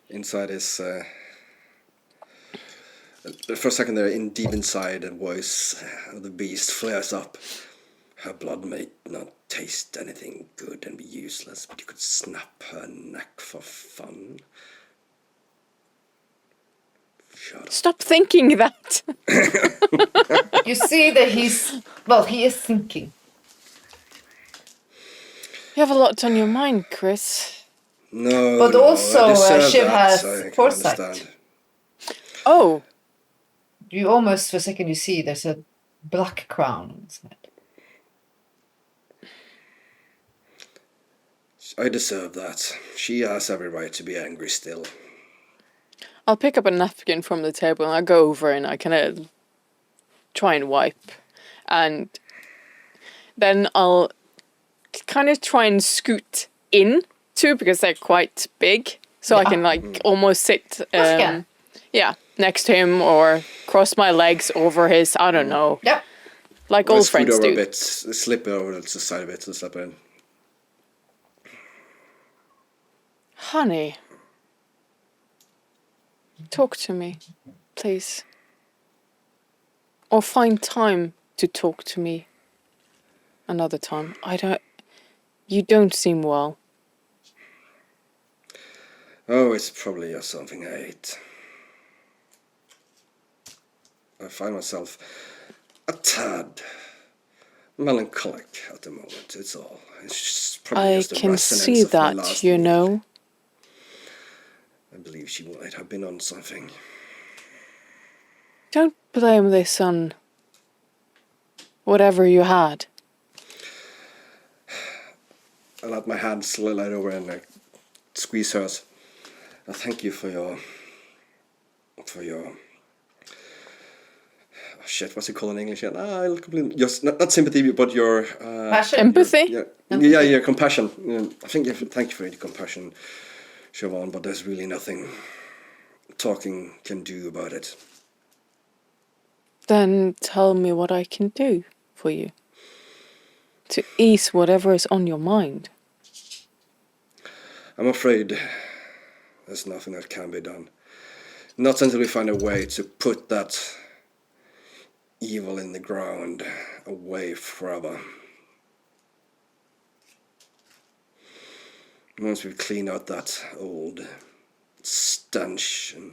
Inside is for a second there, in deep inside, a voice of the beast flares up. Her blood may not taste anything good and be useless, but you could snap her neck for fun. Shut up. Stop thinking that. You see that he is thinking. You have a lot on your mind, Chris. No, But no, also, I deserve Shiv that, has I can foresight. understand. Oh, You almost for a second you see there's a black crown on his head. I deserve that. She has every right to be angry still. I'll pick up a napkin from the table and I'll go over and I kind of try and wipe. And then I'll kind of try and scoot in too because they're quite big. So I can like almost sit next to him or cross my legs over his, I don't know. Yep. Like I'll all scoot friends over a do. bit, slip over to the side of it and slip in. Honey. Talk to me, please. Or find time to talk to me another time. You don't seem well. Oh, it's probably just something I ate. I find myself a tad melancholic at the moment, it's all. It's just probably I just a can resonance see of my that, last you meal. know. I believe she might have been on something. Don't blame this on whatever you had. I let my hand slide over and I squeeze hers. I thank you for your shit, what's it called in English? I'll completely just not sympathy, but your Passion. Empathy? your compassion. Thank you for your compassion, Siobhan. But there's really nothing talking can do about it. Then tell me what I can do for you. To ease whatever is on your mind. I'm afraid there's nothing that can be done. Not until we find a way to put that evil in the ground away forever. Once we've cleaned out that old stench and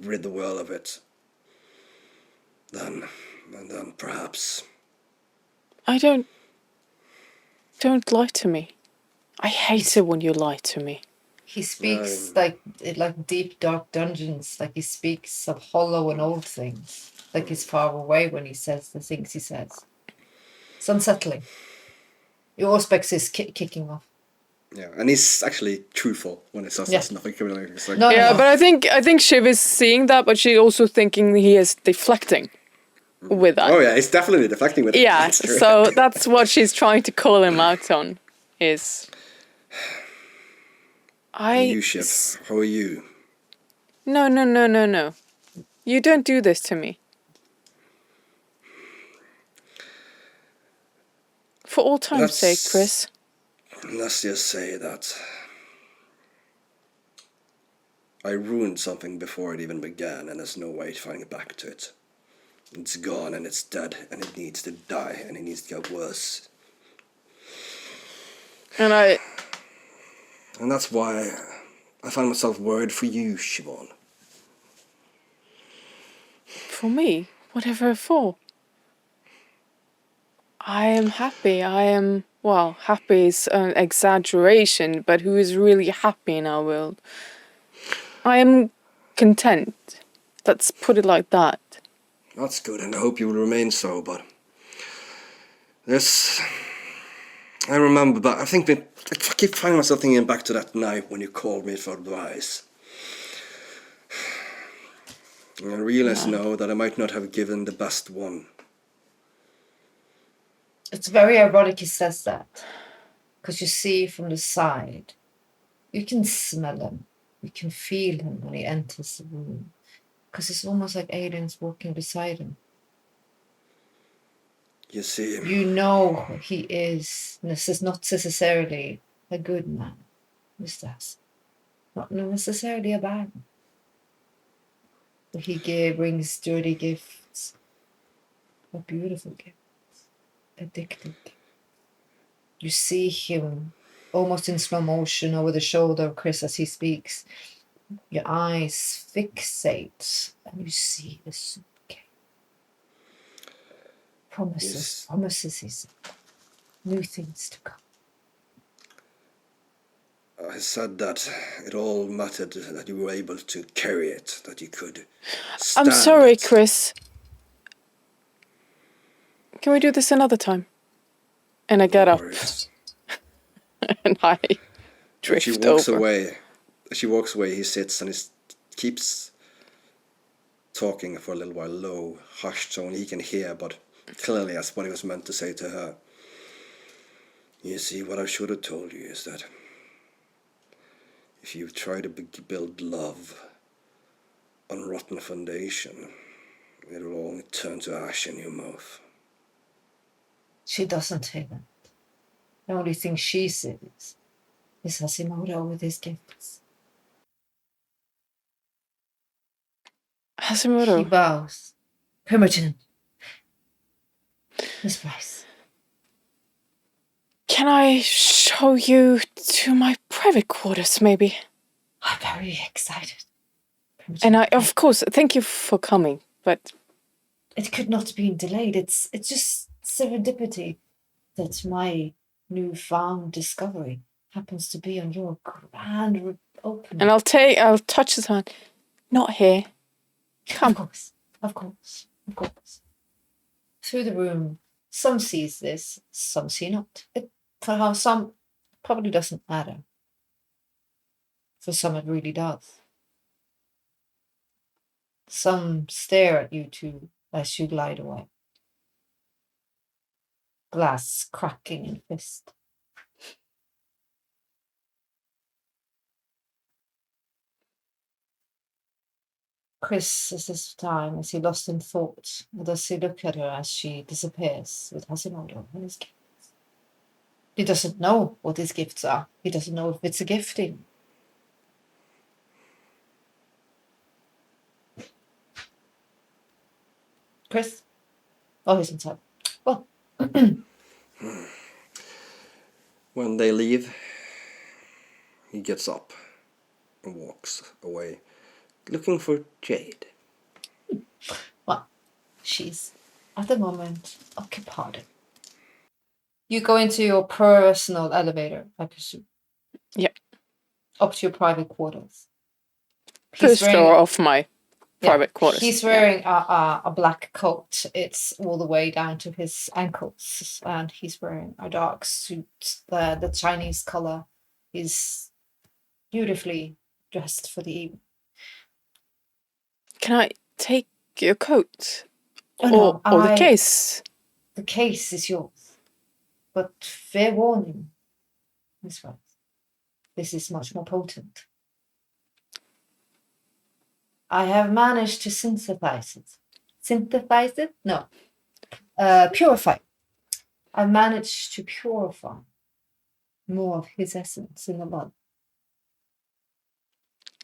rid the world of it, then perhaps. Don't lie to me. I hate it when you lie to me. He speaks like deep dark dungeons. Like he speaks of hollow and old things. Like he's far away when he says the things he says. It's unsettling. Your auspex is kicking off. Yeah, and he's actually truthful when he says there's nothing coming like it's like, No. But I think Shiv is seeing that, but she's also thinking he is deflecting with that. oh yeah, he's definitely deflecting with it. Yeah, That's true. so that's what she's trying to call him out on. Is You, Shiv, how are you? No. You don't do this to me. For all time's sake, Chris. Let's just say that I ruined something before it even began, and there's no way to find it back to it. It's gone, and it's dead, and it needs to die, and it needs to get worse. And that's why I find myself worried for you, Siobhan. for me, whatever for. I am happy. Happy is an exaggeration, but who is really happy in our world? I am content. Let's put it like that. That's good, and I hope you will remain so, but this... I remember, but I keep finding myself thinking back to that night when you called me for advice. And I realize now that I might not have given the best one. It's very ironic he says that. Because you see from the side, you can smell him. You can feel him when he enters the room. Because it's almost like aliens walking beside him. You see... You know he is not necessarily a good man, Mr. Hassan. Not necessarily a bad man. But he brings dirty gifts. But beautiful gifts. Addictive. You see him almost in slow motion over the shoulder of Chris as he speaks. Your eyes fixate and you see the suitcase. Promises he said. New things to come. I said that it all mattered that you were able to carry it, that you could stand I'm sorry, it. Chris. Can we do this another time? And I get up and I drift She walks over. away. She walks away. He sits and keeps talking for a little while, low, hushed, so only he can hear, but clearly that's what he was meant to say to her. You see, what I should have told you is that if you try to build love on rotten foundation, it will only turn to ash in your mouth. She doesn't hear that. The only thing she sees is Hashimoto with his gifts. He Hashimoto, bows. Pemberton. Miss Price. can I show you to my private quarters, maybe? I'm very excited. And of course, thank you for coming, but... It could not be delayed. It's just serendipity that my newfound discovery happens to be on your grand opening. And I'll touch his hand. Not here. Come. Of course. Through the room, some sees this, some see not. For how some probably doesn't matter. For some it really does. Some stare at you two as you glide away. Glass cracking in fist. Chris is this time as he lost in thought, or does he look at her as she disappears with Hashimoto and his gifts? He doesn't know what his gifts are. He doesn't know if it's a gifting. Chris? Oh, he's inside. Well. When they leave, he gets up and walks away, looking for Jade. Well, she's at the moment occupied. You go into your personal elevator, I presume. Yeah. Up to your private quarters. First floor of my private quarters. He's wearing a black coat. It's all the way down to his ankles, and he's wearing a dark suit. The Chinese color. He's beautifully dressed for the evening. Can I take your coat? Oh, or the case? The case is yours. But fair warning, Miss Rice. This is much more potent. I have managed to synthesize it. Synthesize it? No. Purify. I managed to purify more of his essence in the blood.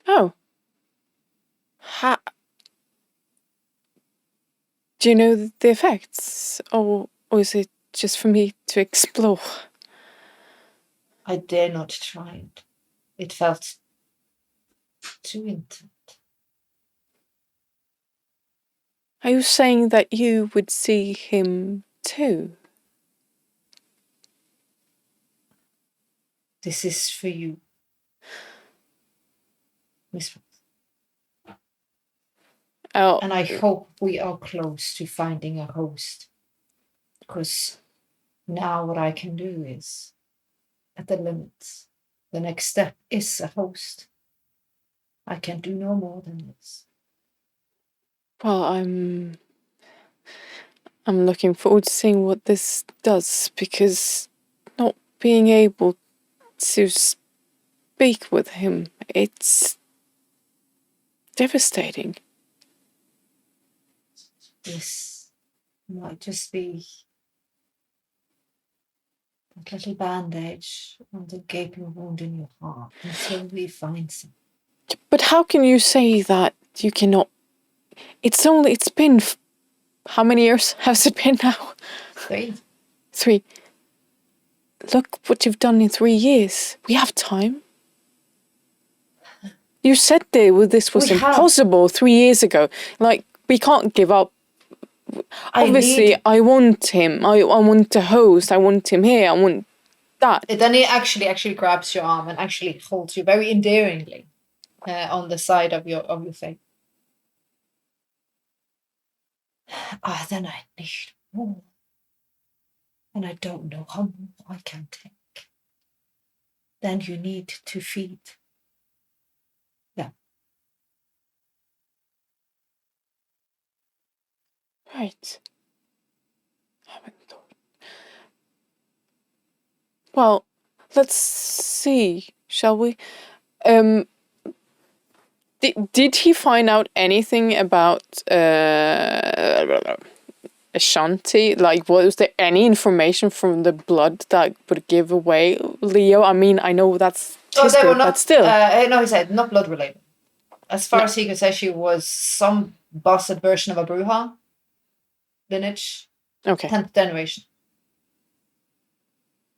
Oh, Do you know the effects? Or is it just for me to explore? I dare not try it. It felt too intimate. Are you saying that you would see him too? This is for you, Miss Rose. Oh, And I hope we are close to finding a host. Because now what I can do is, at the limits, the next step is a host. I can do no more than this. well, I'm looking forward to seeing what this does, because not being able to speak with him, it's devastating. This might just be that little bandage on the gaping wound in your heart until we find some. But how can you say that you cannot? It's been, how many years has it been now? 3. 3. Look what you've done in 3 years. We have time. You said this was impossible 3 years ago. Like, we can't give up. Obviously, I want him. I want to host. I want him here. I want that. Then he actually grabs your arm and actually holds you very endearingly on the side of your face. Then I need more. And I don't know how more I can take. Then you need to feed them. Right. Haven't thought. Well, let's see, shall we? Did he find out anything about Ashanti? Like, was there any information from the blood that would give away Leo? I mean, I know that's history, but still. No, he said not blood related. As far as he could say, she was some bastard version of a Bruja lineage. Okay. 10th generation.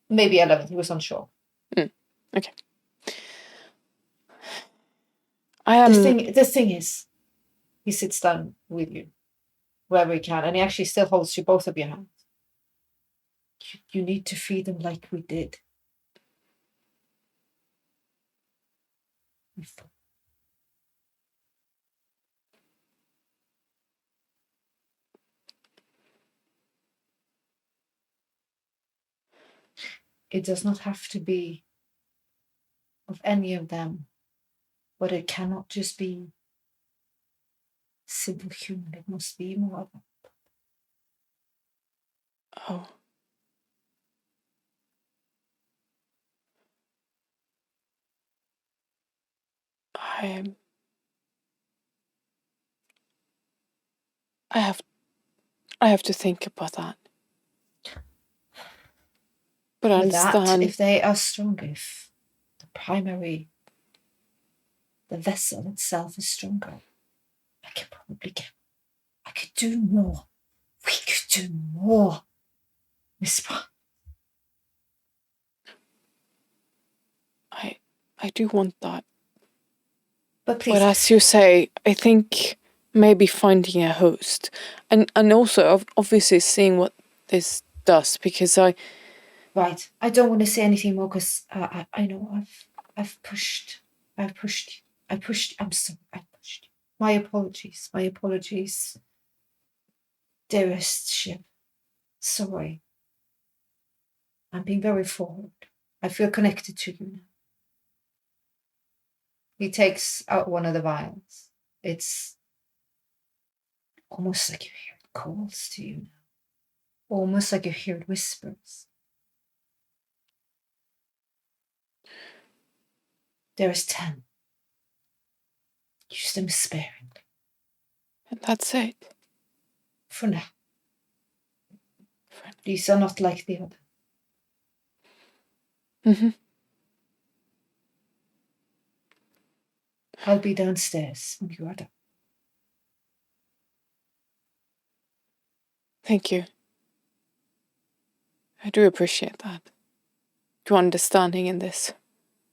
Maybe 11th, he was unsure. Okay. The thing is, he sits down with you wherever he can, and he actually still holds you both of your hands. You need to feed them like we did. It does not have to be of any of them, but it cannot just be simple human. It must be more of them. Oh. I have to think about that. But I understand. If they are strong, if the vessel itself is stronger, I could do more. We could do more, Miss Brown. I do want that. But please. But as you say, I think maybe finding a host, and also obviously seeing what this does, because Right. I don't want to say anything more because I know I've pushed. I'm sorry. I pushed you. My apologies. Dearest ship. Sorry. I'm being very forward. I feel connected to you now. He takes out one of the vials. It's almost like you hear it calls to you now. Almost like you hear it whispers. There is 10. Use them sparingly. And that's it. For now. These are not like the other. Mm-hmm. I'll be downstairs when you are done. Thank you. I do appreciate that. Your understanding in this.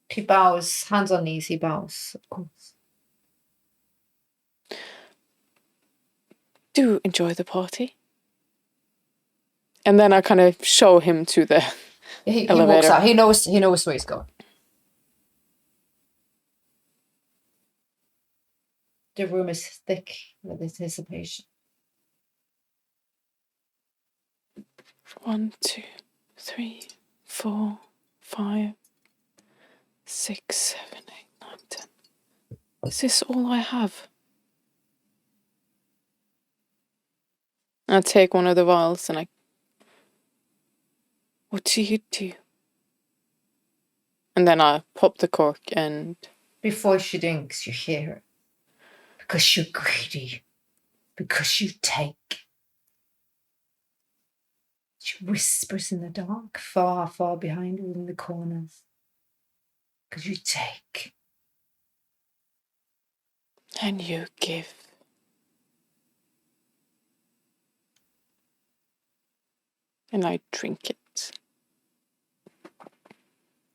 He bows, hands on knees, he bows, of course. Do enjoy the party. And then I kind of show him to the He elevator. walks out. He knows where he's going. The room is thick with anticipation. 1, 2, 3, 4, 5, 6, 7, 8, 9, 10. Is this all I have? I take one of the vials and what do you do? And then I pop the cork and... Before she drinks, you hear her. Because you're greedy. Because you take. She whispers in the dark, far, far behind her in the corners. Because you take. And you give. And I drink it.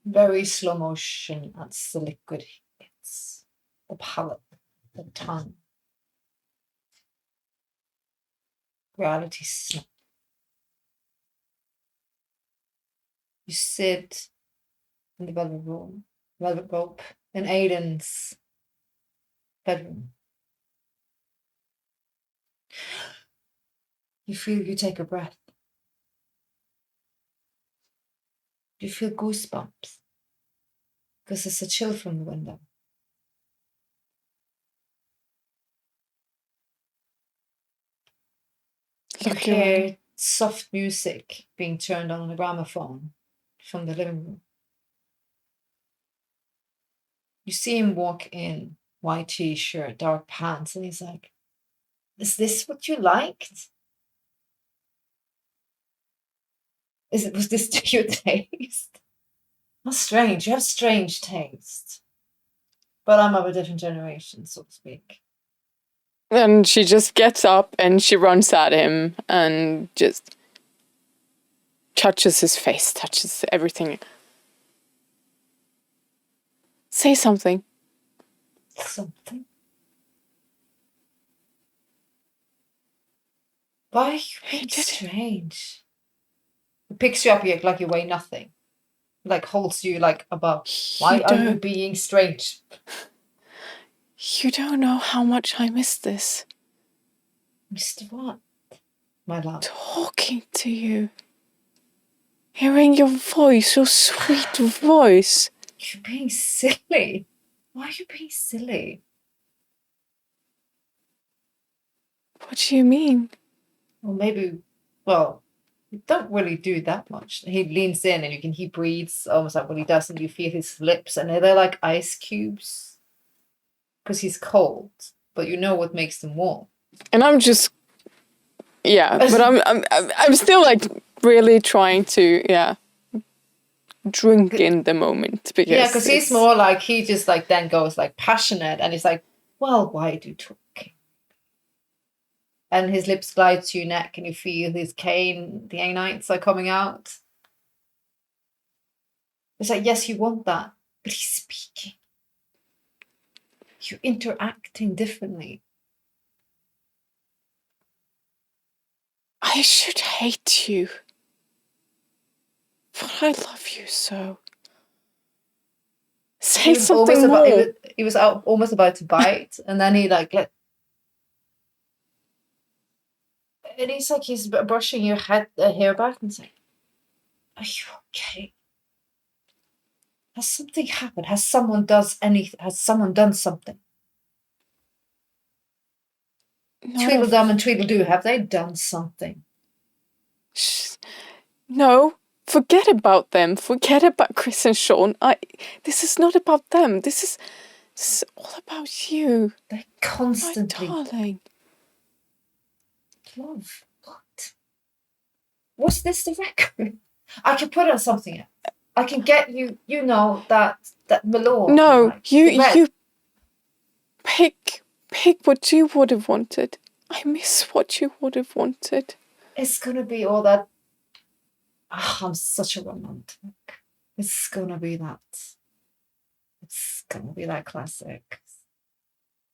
Very slow motion as the liquid hits the palate, the tongue. Reality snap. You sit in the velvet rope in Aiden's bedroom. You feel you take a breath. You feel goosebumps because there's a chill from the window. You hear soft music being turned on a gramophone from the living room. You see him walk in, white t-shirt, dark pants, and he's like, "Is this what you liked? Was this to your taste?" How strange. You have strange taste. But I'm of a different generation, so to speak. And she just gets up and she runs at him and just touches his face, touches everything. Say something. Something? Why are you being strange? He picks you up like you weigh nothing. Like holds you like above. Why are you being strange? You don't know how much I miss this. Missed what? My love. Talking to you. Hearing your voice, your sweet voice. You're being silly. Why are you being silly? What do you mean? Well, maybe, you don't really do that much. He leans in and he breathes almost like what he does, and you feel his lips, and they're like ice cubes. Because he's cold, but you know what makes them warm. And I'm just, but I'm still like really trying to, drink in the moment. Because he's more like, he just like then goes like passionate, and he's like, well, why do you talk? And his lips glide to your neck, and you feel his cane, the anites are coming out. It's like, yes, you want that, but he's speaking. You're interacting differently. I should hate you. But I love you so. Say something more. He was almost about to bite, and then he like let. And he's like, he's brushing your hair back, and saying, "Are you okay? Has something happened? Has someone done something? Tweedledum and Tweedledoo, have they done something?" No, forget about them. Forget about Chris and Sean. This is not about them. This is all about you. They constantly. My darling. Love, what? Was this the record? I can put on something else. I can get you, that Malone. No, like, you pick what you would have wanted. I miss what you would have wanted. It's gonna be all that. I'm such a romantic. It's gonna be that. It's gonna be that classic.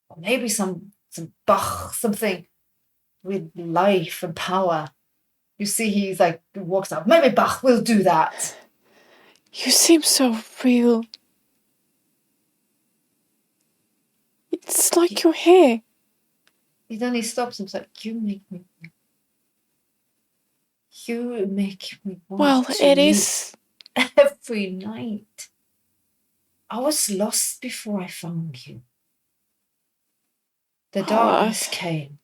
Or maybe some Bach, something with life and power. You see, he's like walks out. Maybe Bach will do that. You seem so real. It's like you're here. Then he stops and he's like, "You make me. You make me want Well, to it meet is. every night. I was lost before I found you. The darkness came.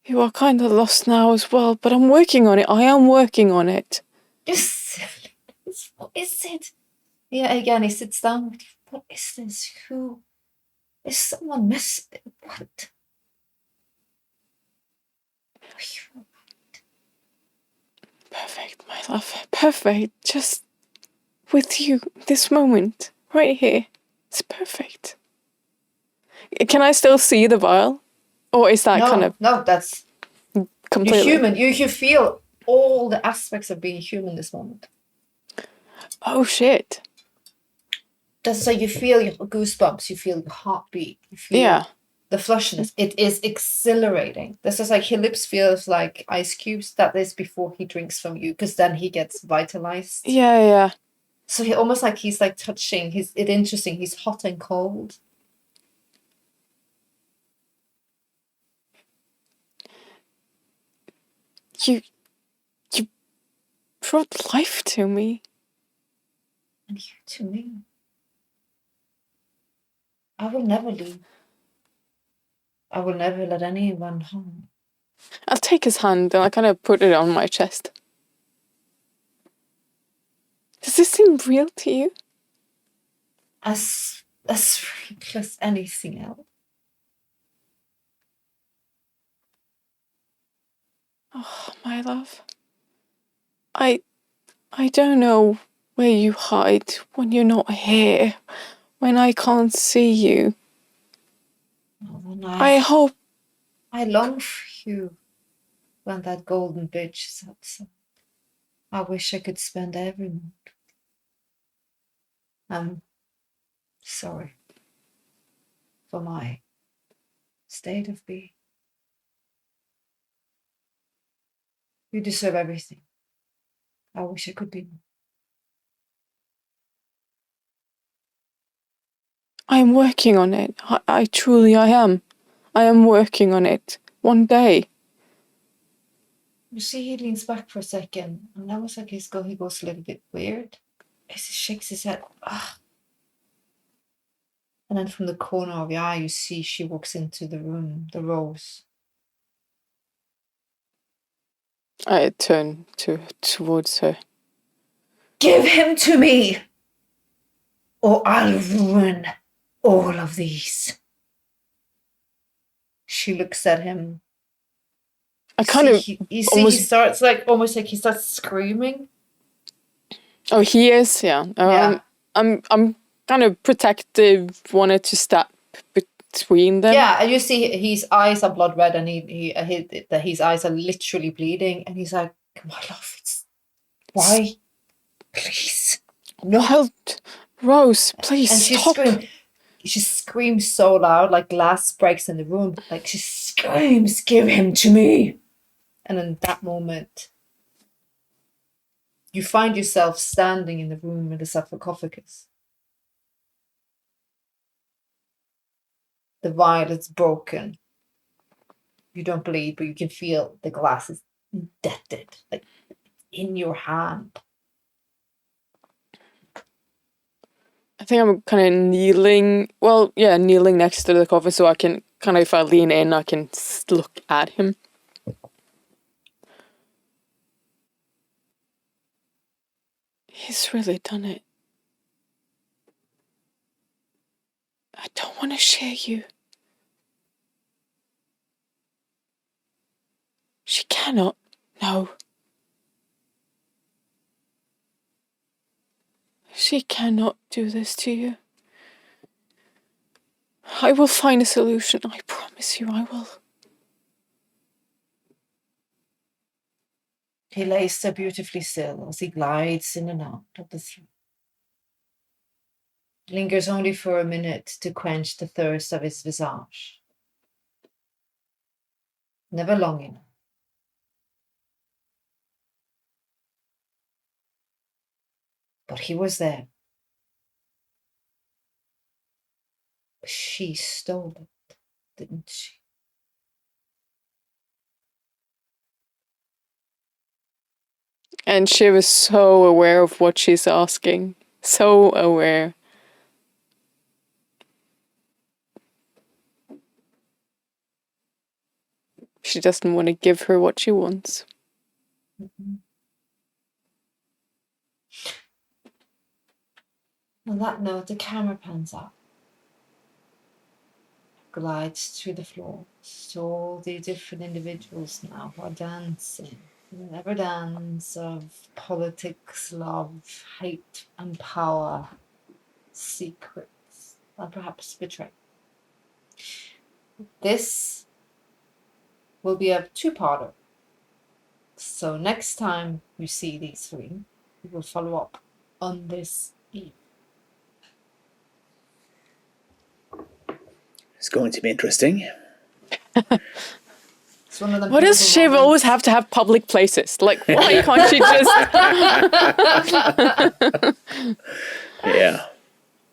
You are kind of lost now as well, but I'm working on it. I am working on it. Just, what is it? Yeah, again, he sits down with you. What is this? Who? Is someone missing? What? Perfect, my love. Perfect. Just with you, this moment, right here. It's perfect. Can I still see the vial? Or is that kind of No, that's completely... You're human. You feel all the aspects of being human this moment. Oh, shit. That's like you feel your goosebumps, you feel your heartbeat, you feel the flushness. It is exhilarating. This is like his lips feels like ice cubes. That is before he drinks from you, because then he gets vitalized. Yeah. So he almost like he's like touching. It's interesting. He's hot and cold. You brought life to me. And you to me. I will never leave. I will never let anyone harm. I'll take his hand and I kind of put it on my chest. Does this seem real to you? As real as anything else. Oh, my love. I don't know where you hide when you're not here, when I can't see you. I hope... I long for you when that golden bridge is outside. I wish I could spend every moment. I'm sorry for my state of being. You deserve everything. I wish I could be more. I'm working on it. I truly am. I am working on it. One day. You see, he leans back for a second, and that was like he goes a little bit weird. He shakes his head. Ah. And then from the corner of your eye, you see she walks into the room, the rose. I turn towards her. Give him to me, or I'll ruin all of these. She looks at him. I kind of he starts almost like he starts screaming. Oh, he is, yeah. I'm kind of protective, wanted to step between them. Yeah, and you see his eyes are blood red, and his eyes are literally bleeding, and he's like, "My love, why? Please, no." Wild Rose, please and stop. She screams so loud, like glass breaks in the room. Like she screams, "Give him to me!" And in that moment, you find yourself standing in the room with the sarcophagus. The vial is broken. You don't bleed, but you can feel the glass is indented, like in your hand. I think I'm kind of kneeling. Well, yeah, kneeling next to the coffin so I can kind of, if I lean in, I can look at him. He's really done it. I don't want to share you. She cannot. No. She cannot do this to you. I will find a solution. I promise you I will. He lays there beautifully still as he glides in and out of the throne. Lingers only for a minute to quench the thirst of his visage. Never long enough. But he was there. She stole it, didn't she? And she was so aware of what she's asking. So aware. She doesn't want to give her what she wants. Mm-hmm. On that note, the camera pans up. Glides through the floors to all the different individuals now who are dancing. The never dance of politics, love, hate, and power, secrets, and perhaps betrayal. This will be a two-parter. So next time you see these three, we will follow up on this eve. It's going to be interesting. It's one of the Why does Shiv always have to have public places? Like, why can't she just... Yeah.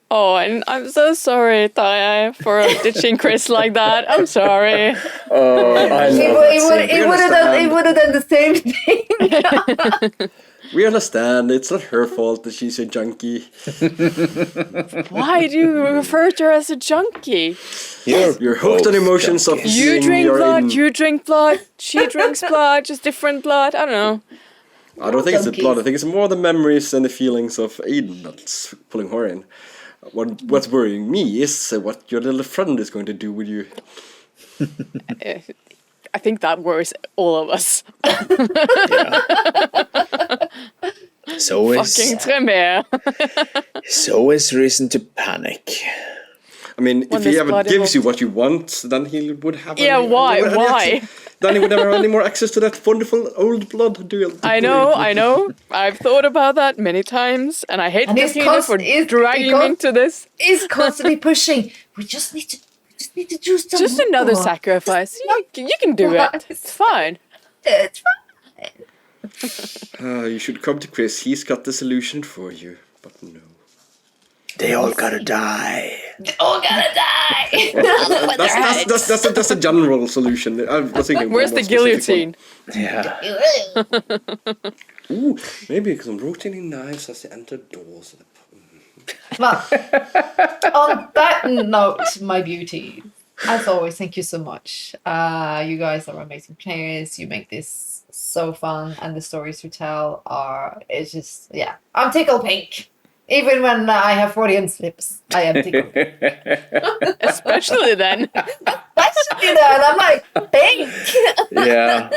Oh, and I'm so sorry, Taya, for ditching Chris like that. I'm sorry. Oh, I It would have done the same thing. We understand. It's not her fault that she's a junkie. Why do you refer to her as a junkie? You're hooked on emotions of You seeing drink your blood, in- you drink blood, she drinks blood, just different blood. I don't know. I don't think it's the Junkies. blood. I think it's more the memories and the feelings of Aiden that's pulling her in. What's worrying me is what your little friend is going to do with you. I think that worries all of us. So Fucking Tremere. so is reason to panic. I mean, When if he there's ever blood gives you involved. what you want, then he would have. Yeah, why? Then he would never have any more access to that wonderful old blood. I know. I've thought about that many times, and I hate And he's Katrina for dragging me into this. He's constantly pushing. We just need to do something. Just another more. sacrifice. You can do it. It's fine. It's fine. You should come to Chris. He's got the solution for you. But no. They all gotta die. All gonna die. That's a general solution. I was thinking Where's the more specific guillotine? Yeah. one. Ooh, maybe some rotating knives as they enter doors. Well, on that note, my beauty, as always, thank you so much. You guys are amazing players. You make this so fun, and the stories you tell it's just, yeah. I'm tickled pink. Even when I have Freudian slips, I am tickled. Especially then. Especially then, I'm like, pink. Yeah.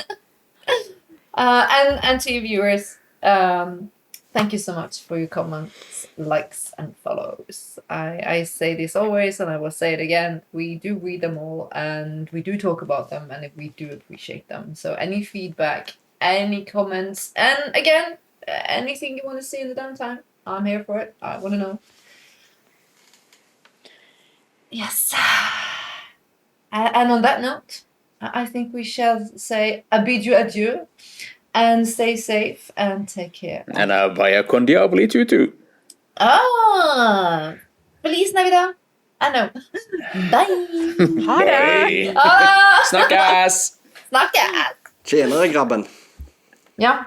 And to you viewers, thank you so much for your comments, likes, and follows. I say this always, and I will say it again. We do read them all, and we do talk about them, and we do appreciate them. So any feedback, any comments, and again, anything you want to see in the downtime, I'm here for it. I want to know. Yes. And on that note, I think we shall say I bid you adieu, and stay safe and take care. And via con diaboli tutu. Feliz Navidad. I know. Bye. Hej! Ah, Snackas! snacka. Tjenare grabben. Ja.